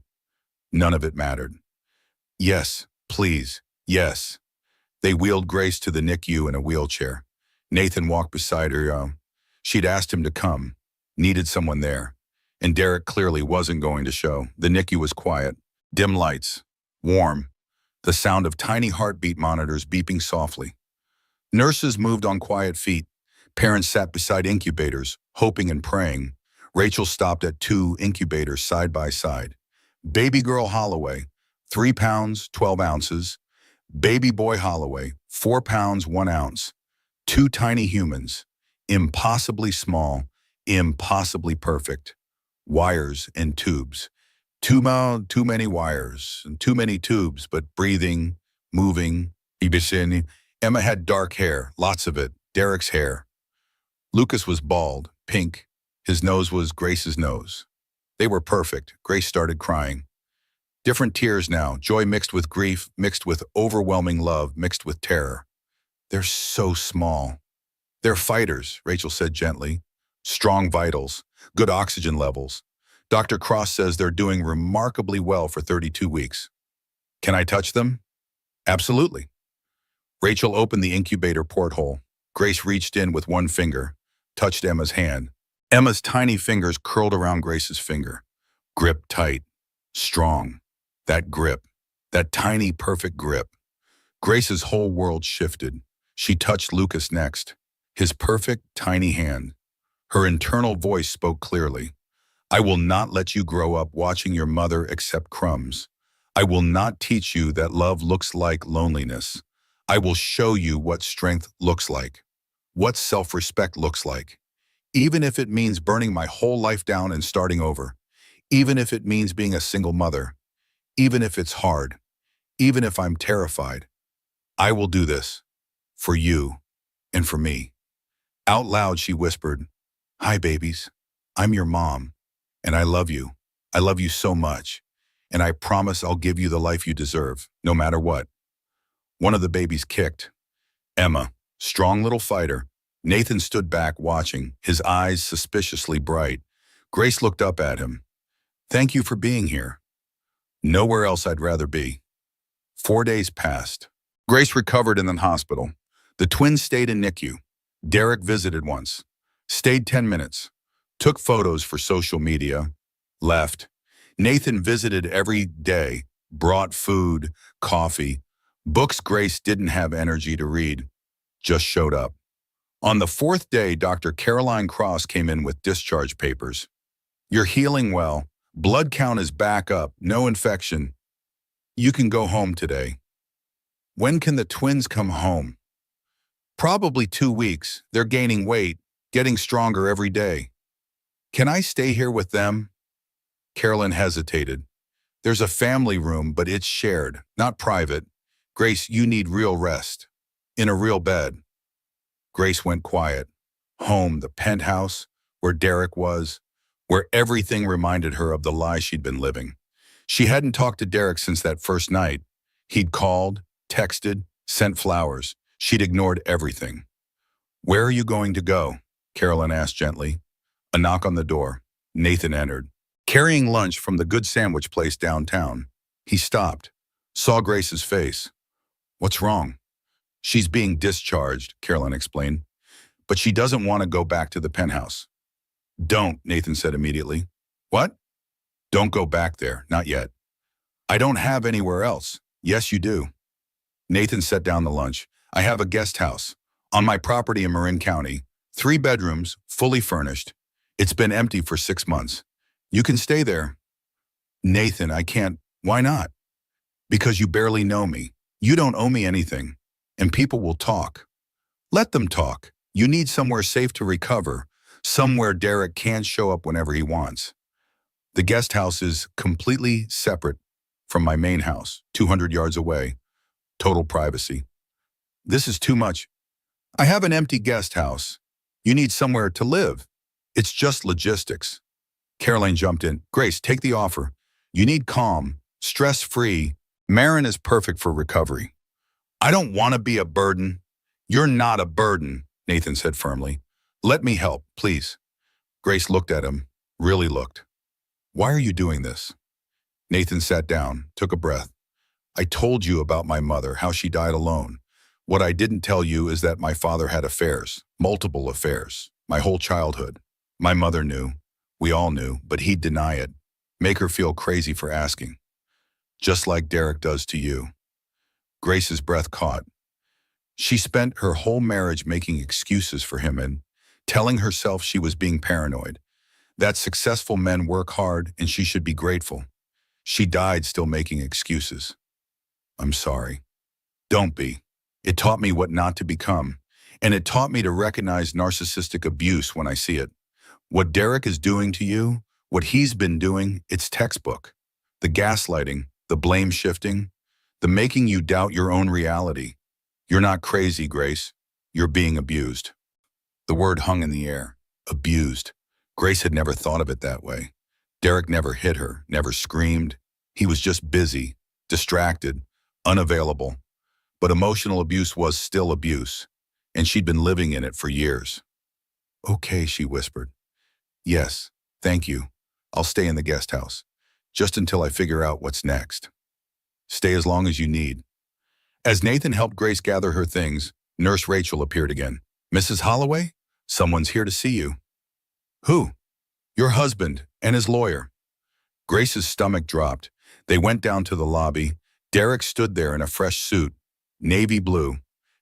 None of it mattered. Yes, please, yes. They wheeled Grace to the NICU in a wheelchair. Nathan walked beside her. She'd asked him to come, needed someone there. And Derek clearly wasn't going to show. The NICU was quiet. Dim lights. Warm. The sound of tiny heartbeat monitors beeping softly. Nurses moved on quiet feet. Parents sat beside incubators, hoping and praying. Rachel stopped at 2 incubators side by side. Baby girl Holloway, 3 pounds, 12 ounces. Baby boy Holloway, 4 pounds, 1 ounce. 2 tiny humans, impossibly small, impossibly perfect. Wires and tubes. Too many wires and too many tubes, but breathing, moving. Emma had dark hair, lots of it, Derek's hair. Lucas was bald, pink. His nose was Grace's nose. They were perfect. Grace started crying. Different tears now, joy mixed with grief, mixed with overwhelming love, mixed with terror. They're so small. They're fighters, Rachel said gently. Strong vitals, good oxygen levels. Dr. Cross says they're doing remarkably well for 32 weeks. Can I touch them? Absolutely. Rachel opened the incubator porthole. Grace reached in with one finger, touched Emma's hand. Emma's tiny fingers curled around Grace's finger. Grip tight, strong. That grip, that tiny, perfect grip. Grace's whole world shifted. She touched Lucas next, his perfect, tiny hand. Her internal voice spoke clearly. I will not let you grow up watching your mother accept crumbs. I will not teach you that love looks like loneliness. I will show you what strength looks like, what self-respect looks like. Even if it means burning my whole life down and starting over. Even if it means being a single mother. Even if it's hard. Even if I'm terrified. I will do this. For you. And for me. Out loud she whispered, Hi babies. I'm your mom. And I love you. I love you so much. And I promise I'll give you the life you deserve, no matter what. One of the babies kicked. Emma, strong little fighter. Nathan stood back watching, his eyes suspiciously bright. Grace looked up at him. Thank you for being here. Nowhere else I'd rather be. 4 days passed. Grace recovered in the hospital. The twins stayed in NICU. Derek visited once. Stayed 10 minutes. Took photos for social media. Left. Nathan visited every day. Brought food, coffee. Books Grace didn't have energy to read. Just showed up. On the 4th day, Dr. Caroline Cross came in with discharge papers. You're healing well. Blood count is back up. No infection. You can go home today. When can the twins come home? Probably 2 weeks. They're gaining weight, getting stronger every day. Can I stay here with them? Carolyn hesitated. There's a family room, but it's shared, not private. Grace, you need real rest. In a real bed. Grace went quiet. Home, the penthouse, where Derek was, where everything reminded her of the lie she'd been living. She hadn't talked to Derek since that first night. He'd called, texted, sent flowers. She'd ignored everything. Where are you going to go? Carolyn asked gently. A knock on the door. Nathan entered, carrying lunch from the good sandwich place downtown. He stopped, saw Grace's face. What's wrong? She's being discharged, Carolyn explained, but she doesn't want to go back to the penthouse. Don't, Nathan said immediately. What? Don't go back there, not yet. I don't have anywhere else. Yes, you do. Nathan set down the lunch. I have a guest house on my property in Marin County, 3 bedrooms, fully furnished. It's been empty for 6 months. You can stay there. Nathan, I can't. Why not? Because you barely know me. You don't owe me anything. And people will talk. Let them talk. You need somewhere safe to recover, somewhere Derek can't show up whenever he wants. The guest house is completely separate from my main house, 200 yards away. Total privacy. This is too much. I have an empty guest house. You need somewhere to live. It's just logistics. Caroline jumped in. Grace, take the offer. You need calm, stress-free. Marin is perfect for recovery. I don't want to be a burden. You're not a burden, Nathan said firmly. Let me help, please. Grace looked at him, really looked. Why are you doing this? Nathan sat down, took a breath. I told you about my mother, how she died alone. What I didn't tell you is that my father had affairs, multiple affairs, my whole childhood. My mother knew. We all knew, but he'd deny it. Make her feel crazy for asking. Just like Derek does to you. Grace's breath caught. She spent her whole marriage making excuses for him and telling herself she was being paranoid, that successful men work hard and she should be grateful. She died still making excuses. I'm sorry. Don't be. It taught me what not to become, and it taught me to recognize narcissistic abuse when I see it. What Derek is doing to you, what he's been doing, it's textbook. The gaslighting, the blame shifting, the making you doubt your own reality. You're not crazy, Grace. You're being abused. The word hung in the air. Abused. Grace had never thought of it that way. Derek never hit her, never screamed. He was just busy, distracted, unavailable. But emotional abuse was still abuse, and she'd been living in it for years. Okay, she whispered. Yes, thank you. I'll stay in the guest house, just until I figure out what's next. Stay as long as you need. As Nathan helped Grace gather her things, Nurse Rachel appeared again. Mrs. Holloway, someone's here to see you. Who? Your husband and his lawyer. Grace's stomach dropped. They went down to the lobby. Derek stood there in a fresh suit, navy blue.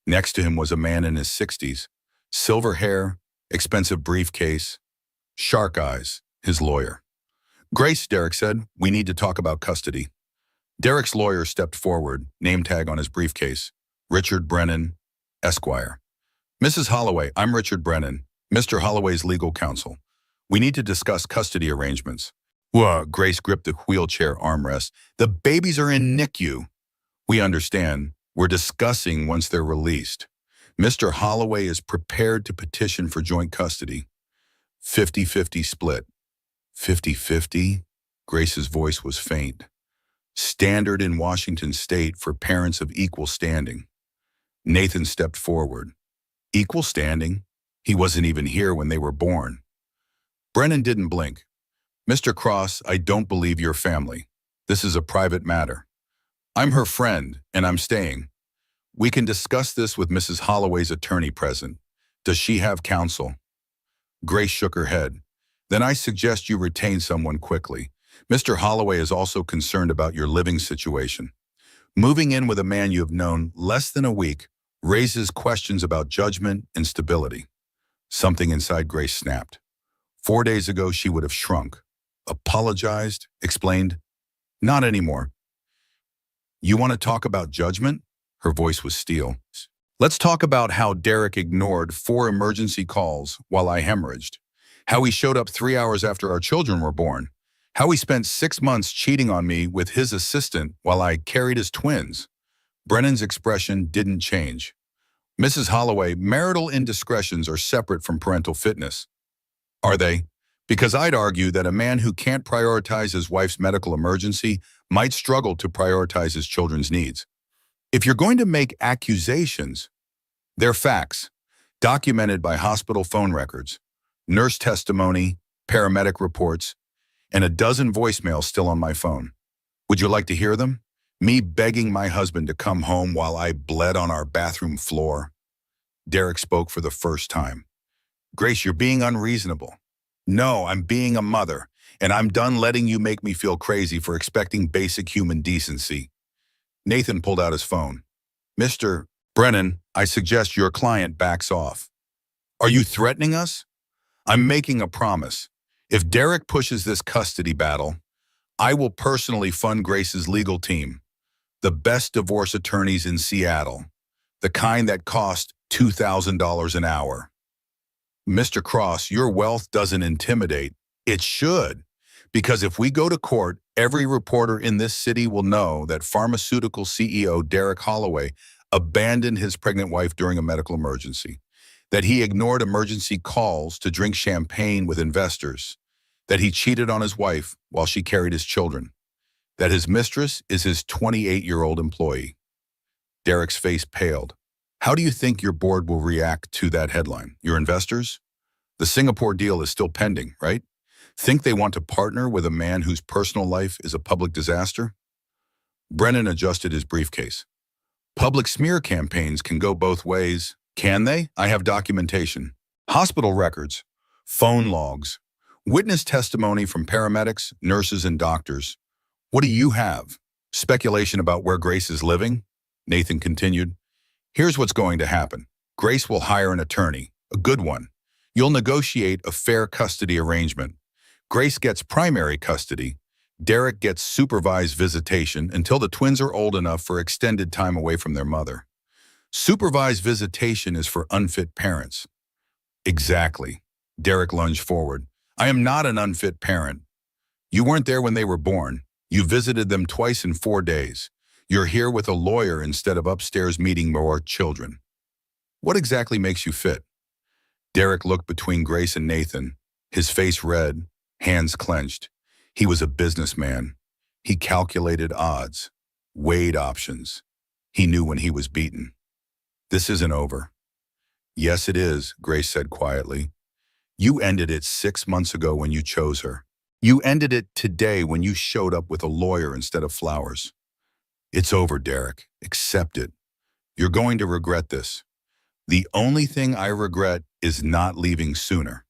Next to him was a man in his 60s. Silver hair, expensive briefcase, shark eyes, his lawyer. Grace, Derek said, we need to talk about custody. Derek's lawyer stepped forward, name tag on his briefcase. Richard Brennan, Esquire. Mrs. Holloway, I'm Richard Brennan, Mr. Holloway's legal counsel. We need to discuss custody arrangements. Grace gripped the wheelchair armrest. The babies are in NICU. We understand. We're discussing once they're released. Mr. Holloway is prepared to petition for joint custody. 50-50 split. 50-50? Grace's voice was faint. Standard in Washington state for parents of equal standing. Nathan stepped forward. Equal standing? He wasn't even here when they were born. Brennan didn't blink. Mr. Cross, I don't believe your family. This is a private matter. I'm her friend, and I'm staying. We can discuss this with Mrs. Holloway's attorney present. Does she have counsel? Grace shook her head. Then I suggest you retain someone quickly. Mr. Holloway is also concerned about your living situation. Moving in with a man you have known less than a week raises questions about judgment and stability. Something inside Grace snapped. 4 days ago, she would have shrunk, apologized, explained, not anymore. You want to talk about judgment? Her voice was steel. Let's talk about how Derek ignored 4 emergency calls while I hemorrhaged. How he showed up 3 hours after our children were born. How he spent 6 months cheating on me with his assistant while I carried his twins. Brennan's expression didn't change. Mrs. Holloway, marital indiscretions are separate from parental fitness. Are they? Because I'd argue that a man who can't prioritize his wife's medical emergency might struggle to prioritize his children's needs. If you're going to make accusations, they're facts, documented by hospital phone records, nurse testimony, paramedic reports, and a dozen voicemails still on my phone. Would you like to hear them? Me begging my husband to come home while I bled on our bathroom floor. Derek spoke for the first time. Grace, you're being unreasonable. No, I'm being a mother, and I'm done letting you make me feel crazy for expecting basic human decency. Nathan pulled out his phone. Mr. Brennan, I suggest your client backs off. Are you threatening us? I'm making a promise. If Derek pushes this custody battle, I will personally fund Grace's legal team, the best divorce attorneys in Seattle, the kind that cost $2,000 an hour. Mr. Cross, your wealth doesn't intimidate. It should, because if we go to court, every reporter in this city will know that pharmaceutical CEO Derek Holloway abandoned his pregnant wife during a medical emergency, that he ignored emergency calls to drink champagne with investors, that he cheated on his wife while she carried his children, that his mistress is his 28-year-old employee. Derek's face paled. How do you think your board will react to that headline? Your investors? The Singapore deal is still pending, right? Think they want to partner with a man whose personal life is a public disaster? Brennan adjusted his briefcase. Public smear campaigns can go both ways. Can they? I have documentation. Hospital records, phone logs, witness testimony from paramedics, nurses, and doctors. What do you have? Speculation about where Grace is living? Nathan continued. Here's what's going to happen. Grace will hire an attorney, a good one. You'll negotiate a fair custody arrangement. Grace gets primary custody. Derek gets supervised visitation until the twins are old enough for extended time away from their mother. Supervised visitation is for unfit parents. Exactly. Derek lunged forward. I am not an unfit parent. You weren't there when they were born. You visited them twice in 4 days. You're here with a lawyer instead of upstairs meeting more children. What exactly makes you fit? Derek looked between Grace and Nathan, his face red, hands clenched. He was a businessman. He calculated odds, weighed options. He knew when he was beaten. This isn't over. Yes, it is, Grace said quietly. You ended it 6 months ago when you chose her. You ended it today when you showed up with a lawyer instead of flowers. It's over, Derek. Accept it. You're going to regret this. The only thing I regret is not leaving sooner.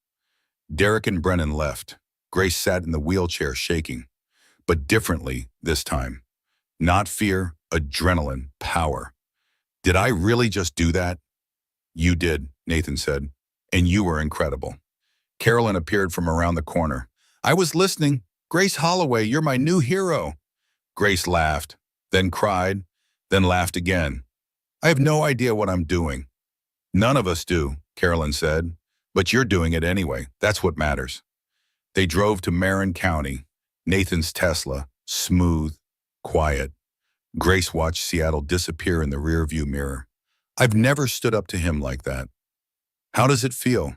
Derek and Brennan left. Grace sat in the wheelchair shaking, but differently this time. Not fear, adrenaline, power. Did I really just do that? You did, Nathan said, and you were incredible. Carolyn appeared from around the corner. I was listening. Grace Holloway, you're my new hero. Grace laughed, then cried, then laughed again. I have no idea what I'm doing. None of us do, Carolyn said, but you're doing it anyway. That's what matters. They drove to Marin County, Nathan's Tesla, smooth, quiet. Grace watched Seattle disappear in the rearview mirror. I've never stood up to him like that. How does it feel?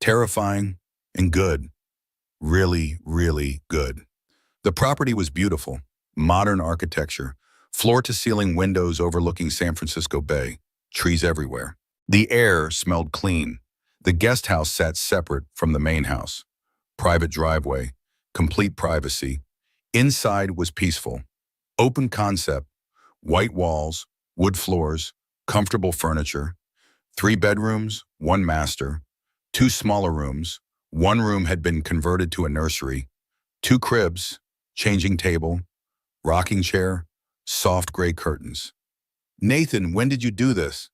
Terrifying and good. Really, really good. The property was beautiful, modern architecture, floor-to-ceiling windows overlooking San Francisco Bay, trees everywhere. The air smelled clean. The guest house sat separate from the main house. Private driveway, complete privacy. Inside was peaceful. Open concept, white walls, wood floors, comfortable furniture. 3 bedrooms, 1 master, 2 smaller rooms. 1 room had been converted to a nursery. 2 cribs, changing table, rocking chair, soft gray curtains. Nathan, when did you do this?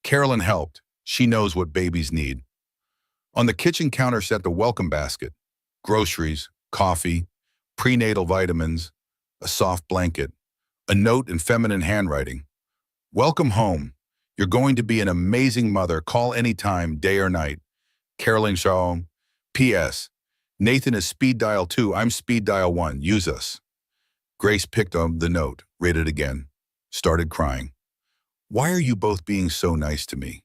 Carolyn helped. She knows what babies need. On the kitchen counter sat the welcome basket, groceries, coffee, prenatal vitamins, a soft blanket, a note in feminine handwriting. Welcome home. You're going to be an amazing mother. Call anytime, day or night. Carolyn Shaw. P.S. Nathan is speed dial 2. I'm speed dial 1. Use us. Grace picked up the note, read it again, started crying. Why are you both being so nice to me?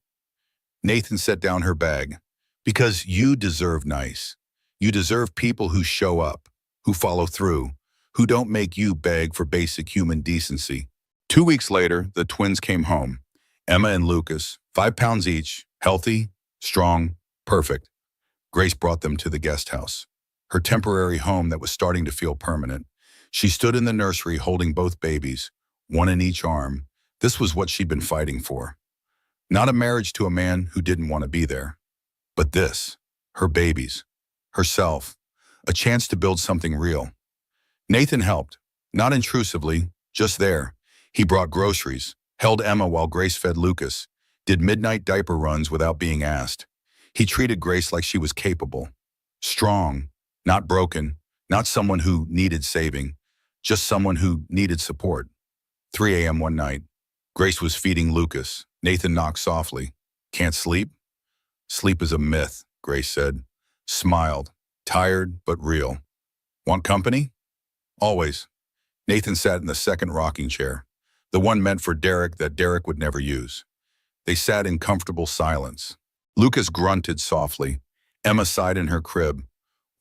Nathan set down her bag. Because you deserve nice. You deserve people who show up, who follow through, who don't make you beg for basic human decency. 2 weeks later, the twins came home. Emma and Lucas, 5 pounds each, healthy, strong, perfect. Grace brought them to the guest house, her temporary home that was starting to feel permanent. She stood in the nursery holding both babies, one in each arm. This was what she'd been fighting for. Not a marriage to a man who didn't want to be there. But this, her babies, herself, a chance to build something real. Nathan helped, not intrusively, just there. He brought groceries, held Emma while Grace fed Lucas, did midnight diaper runs without being asked. He treated Grace like she was capable, strong, not broken, not someone who needed saving, just someone who needed support. 3 a.m. one night, Grace was feeding Lucas. Nathan knocked softly. Can't sleep? Sleep is a myth, Grace said. Smiled, tired but real. Want company? Always. Nathan sat in the second rocking chair, the one meant for Derek that Derek would never use. They sat in comfortable silence. Lucas grunted softly. Emma sighed in her crib.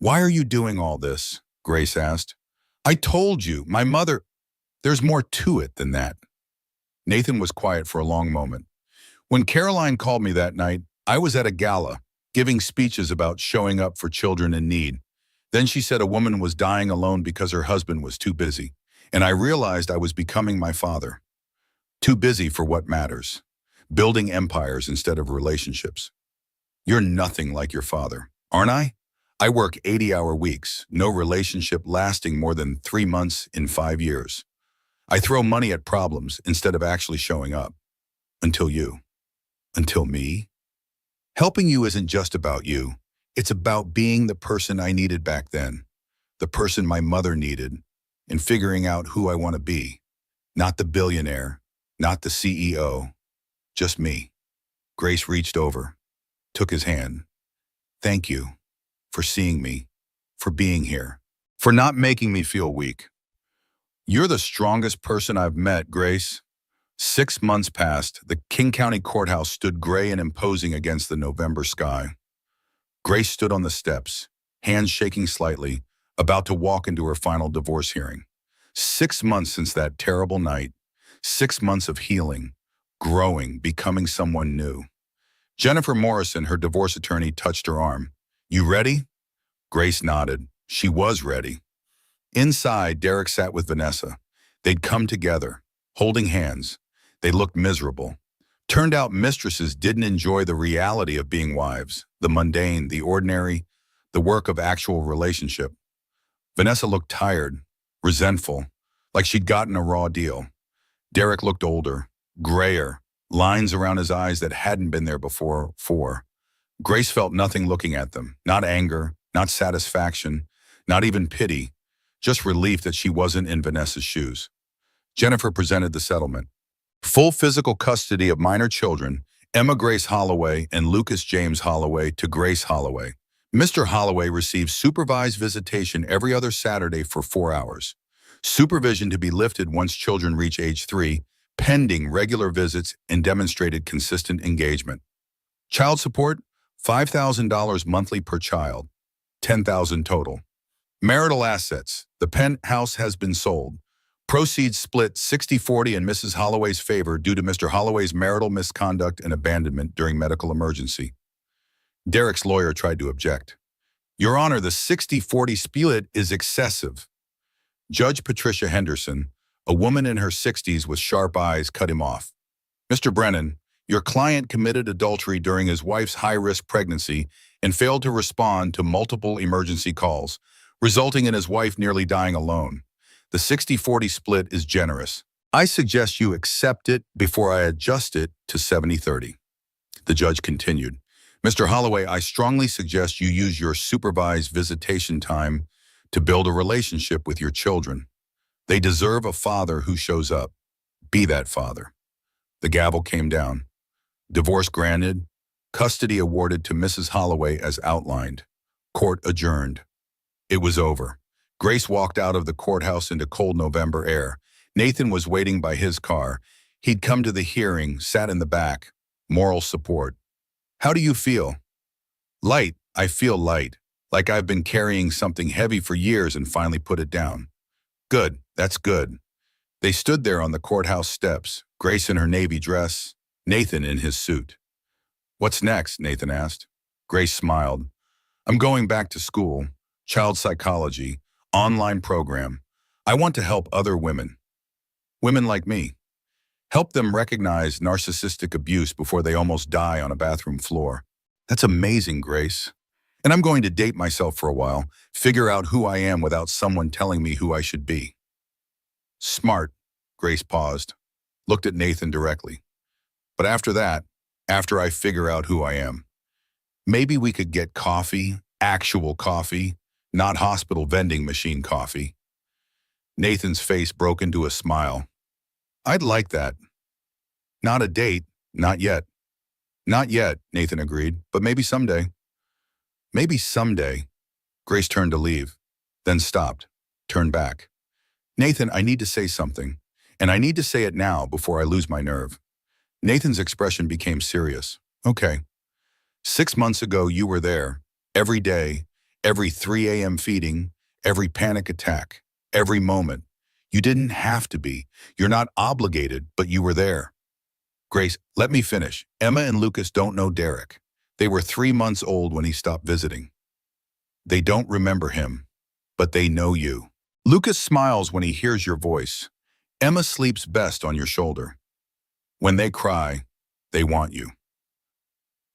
Why are you doing all this? Grace asked. I told you, my mother. There's more to it than that. Nathan was quiet for a long moment. When Caroline called me that night, I was at a gala, giving speeches about showing up for children in need. Then she said a woman was dying alone because her husband was too busy, and I realized I was becoming my father. Too busy for what matters. Building empires instead of relationships. You're nothing like your father, aren't I? I work 80-hour weeks, no relationship lasting more than 3 months in 5 years. I throw money at problems instead of actually showing up. Until you. Until me? Helping you isn't just about you. It's about being the person I needed back then, the person my mother needed, and figuring out who I want to be. Not the billionaire, not the CEO, just me. Grace reached over, took his hand. Thank you for seeing me, for being here, for not making me feel weak. You're the strongest person I've met, Grace. 6 months passed. The King County Courthouse stood gray and imposing against the November sky. Grace stood on the steps, hands shaking slightly, about to walk into her final divorce hearing. 6 months since that terrible night. 6 months of healing, growing, becoming someone new. Jennifer Morrison, her divorce attorney, touched her arm. You ready? Grace nodded. She was ready. Inside, Derek sat with Vanessa. They'd come together, holding hands. They looked miserable. Turned out mistresses didn't enjoy the reality of being wives, the mundane, the ordinary, the work of actual relationship. Vanessa looked tired, resentful, like she'd gotten a raw deal. Derek looked older, grayer, lines around his eyes that hadn't been there before. Grace felt nothing looking at them, not anger, not satisfaction, not even pity, just relief that she wasn't in Vanessa's shoes. Jennifer presented the settlement. Full physical custody of minor children, Emma Grace Holloway and Lucas James Holloway to Grace Holloway. Mr. Holloway receives supervised visitation every other Saturday for 4 hours. Supervision to be lifted once children reach age 3, pending regular visits and demonstrated consistent engagement. Child support, $5,000 monthly per child, $10,000 total. Marital assets, the penthouse has been sold. Proceeds split 60-40 in Mrs. Holloway's favor due to Mr. Holloway's marital misconduct and abandonment during medical emergency. Derek's lawyer tried to object. Your Honor, the 60-40 split is excessive. Judge Patricia Henderson, a woman in her 60s with sharp eyes, cut him off. Mr. Brennan, your client committed adultery during his wife's high-risk pregnancy and failed to respond to multiple emergency calls, resulting in his wife nearly dying alone. The 60-40 split is generous. I suggest you accept it before I adjust it to 70-30. The judge continued. Mr. Holloway, I strongly suggest you use your supervised visitation time to build a relationship with your children. They deserve a father who shows up. Be that father. The gavel came down. Divorce granted. Custody awarded to Mrs. Holloway as outlined. Court adjourned. It was over. Grace walked out of the courthouse into cold November air. Nathan was waiting by his car. He'd come to the hearing, sat in the back. Moral support. How do you feel? Light. I feel light. Like I've been carrying something heavy for years and finally put it down. Good. That's good. They stood there on the courthouse steps, Grace in her navy dress, Nathan in his suit. What's next? Nathan asked. Grace smiled. I'm going back to school. Child psychology. Online program. I want to help other women. Women like me. Help them recognize narcissistic abuse before they almost die on a bathroom floor. That's amazing, Grace. And I'm going to date myself for a while, figure out who I am without someone telling me who I should be. Smart. Grace paused, looked at Nathan directly. But after that, after I figure out who I am, maybe we could get coffee, actual coffee, not hospital vending machine coffee. Nathan's face broke into a smile. I'd like that. Not a date, not yet. Not yet, Nathan agreed, but maybe someday. Maybe someday. Grace turned to leave, then stopped, turned back. Nathan, I need to say something, and I need to say it now before I lose my nerve. Nathan's expression became serious. Okay. 6 months ago, you were there, every day, every 3 a.m. feeding, every panic attack, every moment. You didn't have to be. You're not obligated, but you were there. Grace, let me finish. Emma and Lucas don't know Derek. They were 3 months old when he stopped visiting. They don't remember him, but they know you. Lucas smiles when he hears your voice. Emma sleeps best on your shoulder. When they cry, they want you.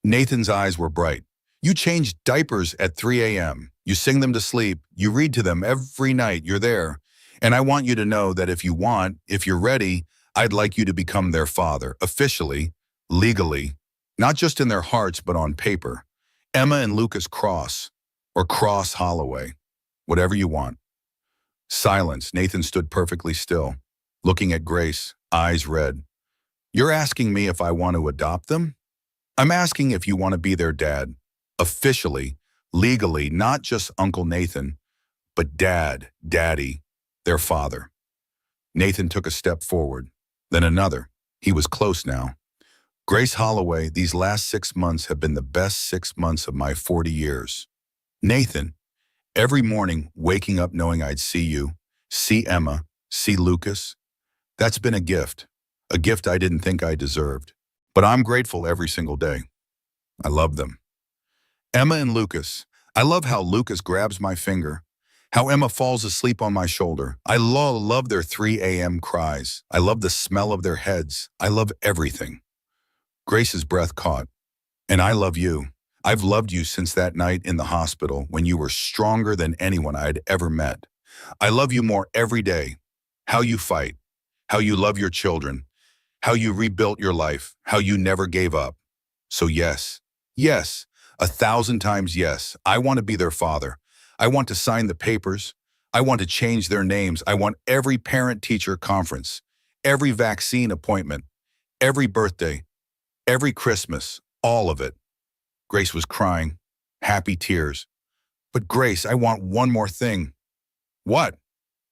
Nathan's eyes were bright. You change diapers at 3 a.m. You sing them to sleep. You read to them every night. You're there. And I want you to know that if you're ready, I'd like you to become their father, officially, legally, not just in their hearts, but on paper. Emma and Lucas Cross, or Cross Holloway, whatever you want. Silence. Nathan stood perfectly still, looking at Grace, eyes red. You're asking me if I want to adopt them? I'm asking if you want to be their dad, officially, legally, not just Uncle Nathan, but daddy, their father. Nathan took a step forward, then another. He was close now. Grace Holloway, these last 6 months have been the best 6 months of my 40 years. Nathan, every morning waking up knowing I'd see you, see Emma, see Lucas, that's been a gift I didn't think I deserved. But I'm grateful every single day. I love them. Emma and Lucas. I love how Lucas grabs my finger, how Emma falls asleep on my shoulder. I love their 3 a.m. cries. I love the smell of their heads. I love everything. Grace's breath caught. And I love you. I've loved you since that night in the hospital when you were stronger than anyone I had ever met. I love you more every day. How you fight, how you love your children, how you rebuilt your life, how you never gave up. So yes, 1,000 times yes, I want to be their father. I want to sign the papers. I want to change their names. I want every parent-teacher conference, every vaccine appointment, every birthday, every Christmas, all of it. Grace was crying, happy tears. But Grace, I want one more thing. What?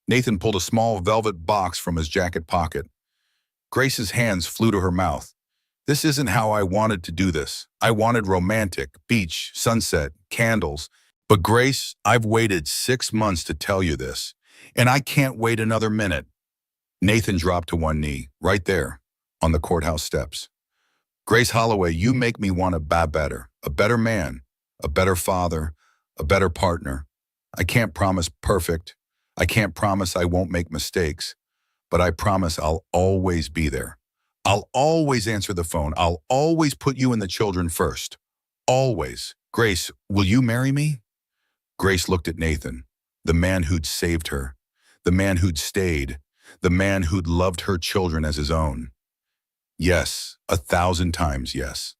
Nathan pulled a small velvet box from his jacket pocket. Grace's hands flew to her mouth. This isn't how I wanted to do this. I wanted romantic, beach, sunset, candles. But Grace, I've waited 6 months to tell you this, and I can't wait another minute. Nathan dropped to one knee, right there, on the courthouse steps. Grace Holloway, you make me want to be better, a better man, a better father, a better partner. I can't promise perfect. I can't promise I won't make mistakes. But I promise I'll always be there. I'll always answer the phone. I'll always put you and the children first. Always. Grace, will you marry me? Grace looked at Nathan, the man who'd saved her, the man who'd stayed, the man who'd loved her children as his own. Yes, 1,000 times yes.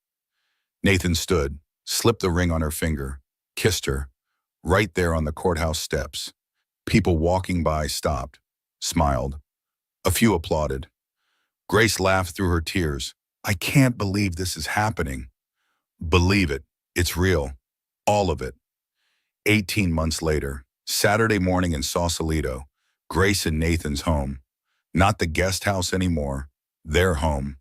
Nathan stood, slipped the ring on her finger, kissed her, right there on the courthouse steps. People walking by stopped, smiled. A few applauded. Grace laughed through her tears. I can't believe this is happening. Believe it. It's real. All of it. 18 months later, Saturday morning in Sausalito, Grace and Nathan's home. Not the guest house anymore. Their home.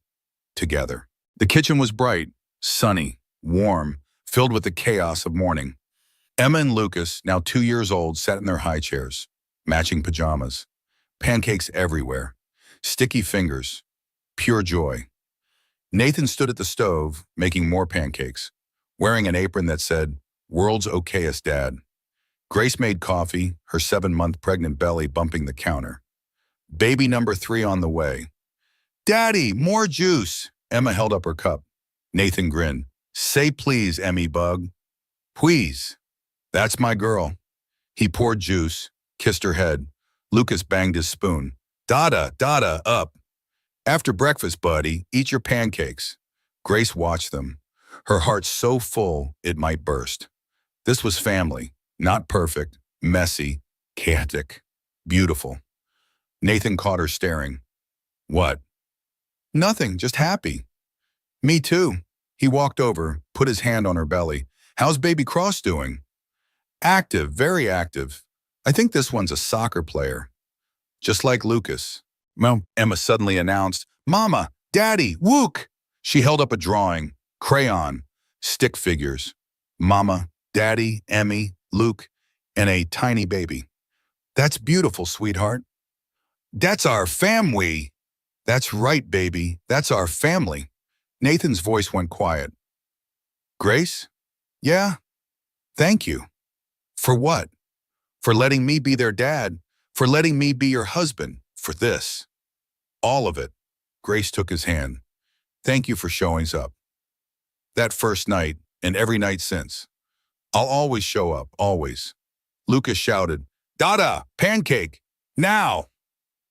Together. The kitchen was bright, sunny, warm, filled with the chaos of morning. Emma and Lucas, now 2 years old, sat in their high chairs, matching pajamas. Pancakes everywhere. Sticky fingers. Pure joy. Nathan stood at the stove, making more pancakes, wearing an apron that said, World's okayest dad. Grace made coffee, her 7-month pregnant belly bumping the counter. Baby number 3 on the way. Daddy, more juice. Emma held up her cup. Nathan grinned. Say please, Emmy bug. Please. That's my girl. He poured juice, kissed her head. Lucas banged his spoon. Dada, up. After breakfast, buddy, eat your pancakes. Grace watched them, her heart so full it might burst. This was family, not perfect, messy, chaotic, beautiful. Nathan caught her staring. What? Nothing, just happy. Me too. He walked over, put his hand on her belly. How's baby Cross doing? Active, very active. I think this one's a soccer player. Just like Lucas. Well, Emma suddenly announced, Mama, Daddy, Wook. She held up a drawing, crayon, stick figures. Mama, Daddy, Emmy, Luke, and a tiny baby. That's beautiful, sweetheart. That's our family. That's right, baby. That's our family. Nathan's voice went quiet. Grace? Yeah? Thank you. For what? For letting me be their dad, for letting me be your husband, for this. All of it. Grace took his hand. Thank you for showing up. That first night, and every night since. I'll always show up, always. Lucas shouted, Dada, pancake, now!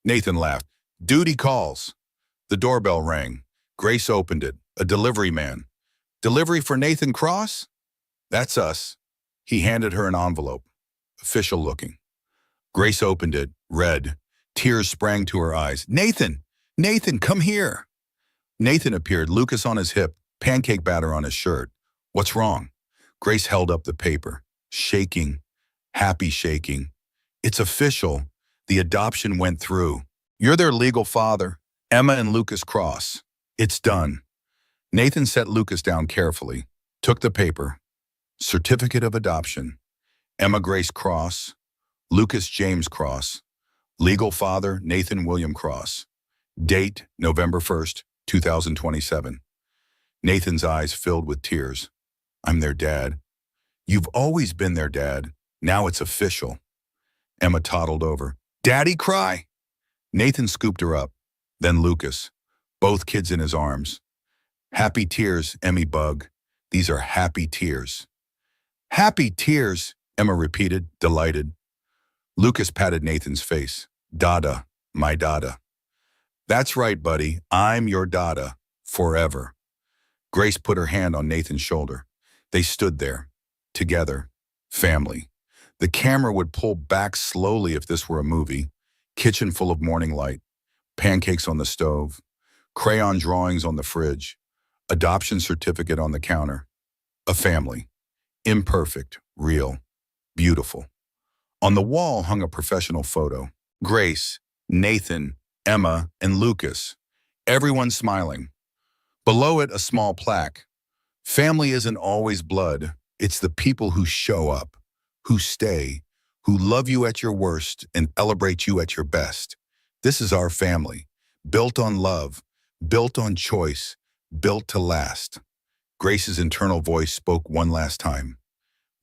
Nathan laughed. Duty calls. The doorbell rang. Grace opened it. A delivery man. Delivery for Nathan Cross? That's us. He handed her an envelope. Official looking. Grace opened it, read. Tears sprang to her eyes. Nathan! Nathan, come here! Nathan appeared, Lucas on his hip, pancake batter on his shirt. What's wrong? Grace held up the paper, shaking, happy shaking. It's official. The adoption went through. You're their legal father, Emma and Lucas Cross. It's done. Nathan set Lucas down carefully, took the paper. Certificate of adoption. Emma Grace Cross, Lucas James Cross, legal father Nathan William Cross. Date November 1st, 2027. Nathan's eyes filled with tears. I'm their dad. You've always been their dad. Now it's official. Emma toddled over. Daddy, cry. Nathan scooped her up. Then Lucas, both kids in his arms. Happy tears, Emmy Bug. These are happy tears. Happy tears, Emma repeated, delighted. Lucas patted Nathan's face. Dada, my Dada. That's right, buddy. I'm your Dada. Forever. Grace put her hand on Nathan's shoulder. They stood there, together, family. The camera would pull back slowly if this were a movie. Kitchen full of morning light, pancakes on the stove, crayon drawings on the fridge, adoption certificate on the counter. A family. Imperfect, real, beautiful. On the wall hung a professional photo. Grace, Nathan, Emma, and Lucas. Everyone smiling. Below it, a small plaque. Family isn't always blood. It's the people who show up, who stay, who love you at your worst and celebrate you at your best. This is our family, built on love, built on choice, built to last. Grace's internal voice spoke one last time.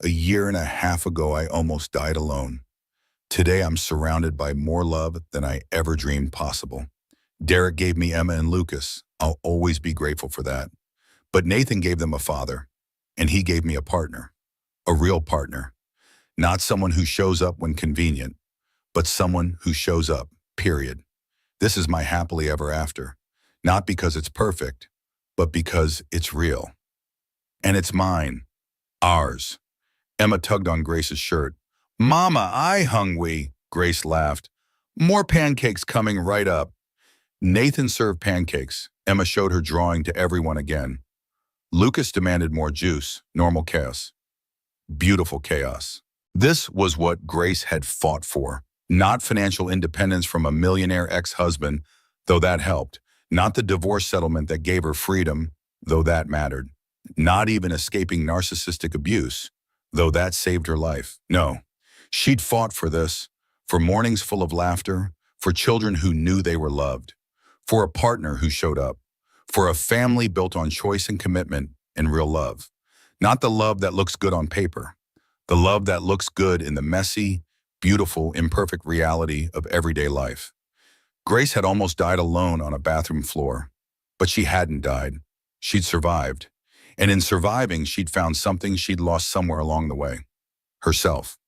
1.5 years ago, I almost died alone. Today, I'm surrounded by more love than I ever dreamed possible. Derek gave me Emma and Lucas. I'll always be grateful for that. But Nathan gave them a father, and he gave me a partner, a real partner. Not someone who shows up when convenient, but someone who shows up, period. This is my happily ever after, not because it's perfect, but because it's real. And it's mine, ours. Emma tugged on Grace's shirt. Mama, I hungry, Grace laughed. More pancakes coming right up. Nathan served pancakes. Emma showed her drawing to everyone again. Lucas demanded more juice, normal chaos. Beautiful chaos. This was what Grace had fought for. Not financial independence from a millionaire ex-husband, though that helped. Not the divorce settlement that gave her freedom, though that mattered. Not even escaping narcissistic abuse, though that saved her life. No, she'd fought for this, for mornings full of laughter, for children who knew they were loved, for a partner who showed up, for a family built on choice and commitment and real love. Not the love that looks good on paper, the love that looks good in the messy, beautiful, imperfect reality of everyday life. Grace had almost died alone on a bathroom floor, but she hadn't died. She'd survived. And in surviving, she'd found something she'd lost somewhere along the way. Herself.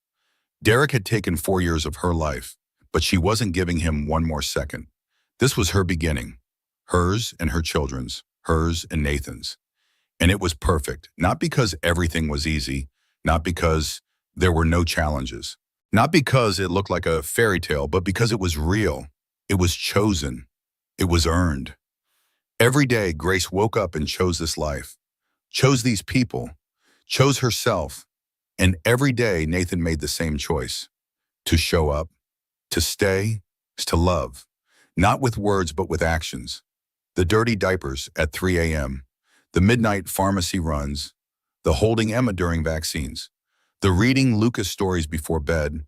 Derek had taken 4 years of her life, but she wasn't giving him one more second. This was her beginning. Hers and her children's. Hers and Nathan's. And it was perfect, not because everything was easy, not because there were no challenges, not because it looked like a fairy tale, but because it was real. It was chosen. It was earned. Every day, Grace woke up and chose this life, chose these people, chose herself. And every day, Nathan made the same choice. To show up, to stay, to love. Not with words, but with actions. The dirty diapers at 3 a.m., the midnight pharmacy runs, the holding Emma during vaccines, the reading Lucas stories before bed,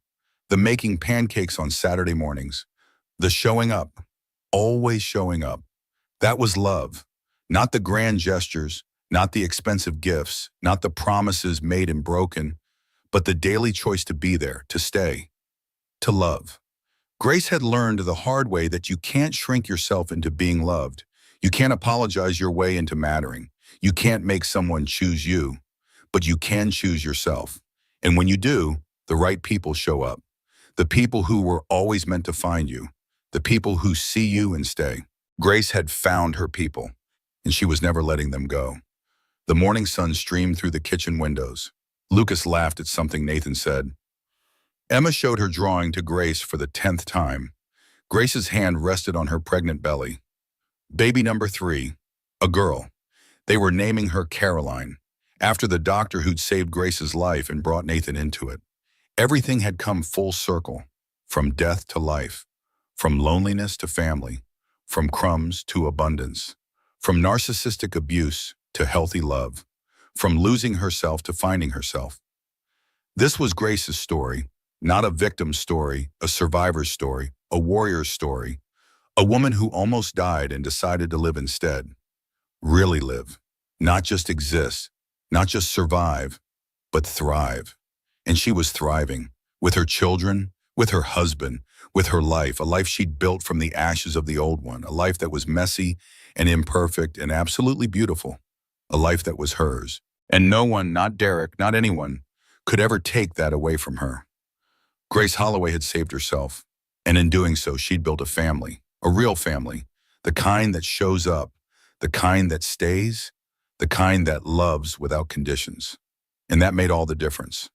the making pancakes on Saturday mornings, the showing up, always showing up. That was love. Not the grand gestures, not the expensive gifts, not the promises made and broken, but the daily choice to be there, to stay, to love. Grace had learned the hard way that you can't shrink yourself into being loved. You can't apologize your way into mattering. You can't make someone choose you, but you can choose yourself. And when you do, the right people show up. The people who were always meant to find you. The people who see you and stay. Grace had found her people, and she was never letting them go. The morning sun streamed through the kitchen windows. Lucas laughed at something Nathan said. Emma showed her drawing to Grace for the 10th time. Grace's hand rested on her pregnant belly. Baby number 3, a girl. They were naming her Caroline, after the doctor who'd saved Grace's life and brought Nathan into it. Everything had come full circle, from death to life, from loneliness to family, from crumbs to abundance, from narcissistic abuse to healthy love, from losing herself to finding herself. This was Grace's story, not a victim's story, a survivor's story, a warrior's story, a woman who almost died and decided to live instead. Really live, not just exist, not just survive, but thrive. And she was thriving, with her children, with her husband, with her life, a life she'd built from the ashes of the old one, a life that was messy and imperfect and absolutely beautiful, a life that was hers. And no one, not Derek, not anyone, could ever take that away from her. Grace Holloway had saved herself, and in doing so, she'd built a family, a real family, the kind that shows up, the kind that stays, the kind that loves without conditions. And that made all the difference.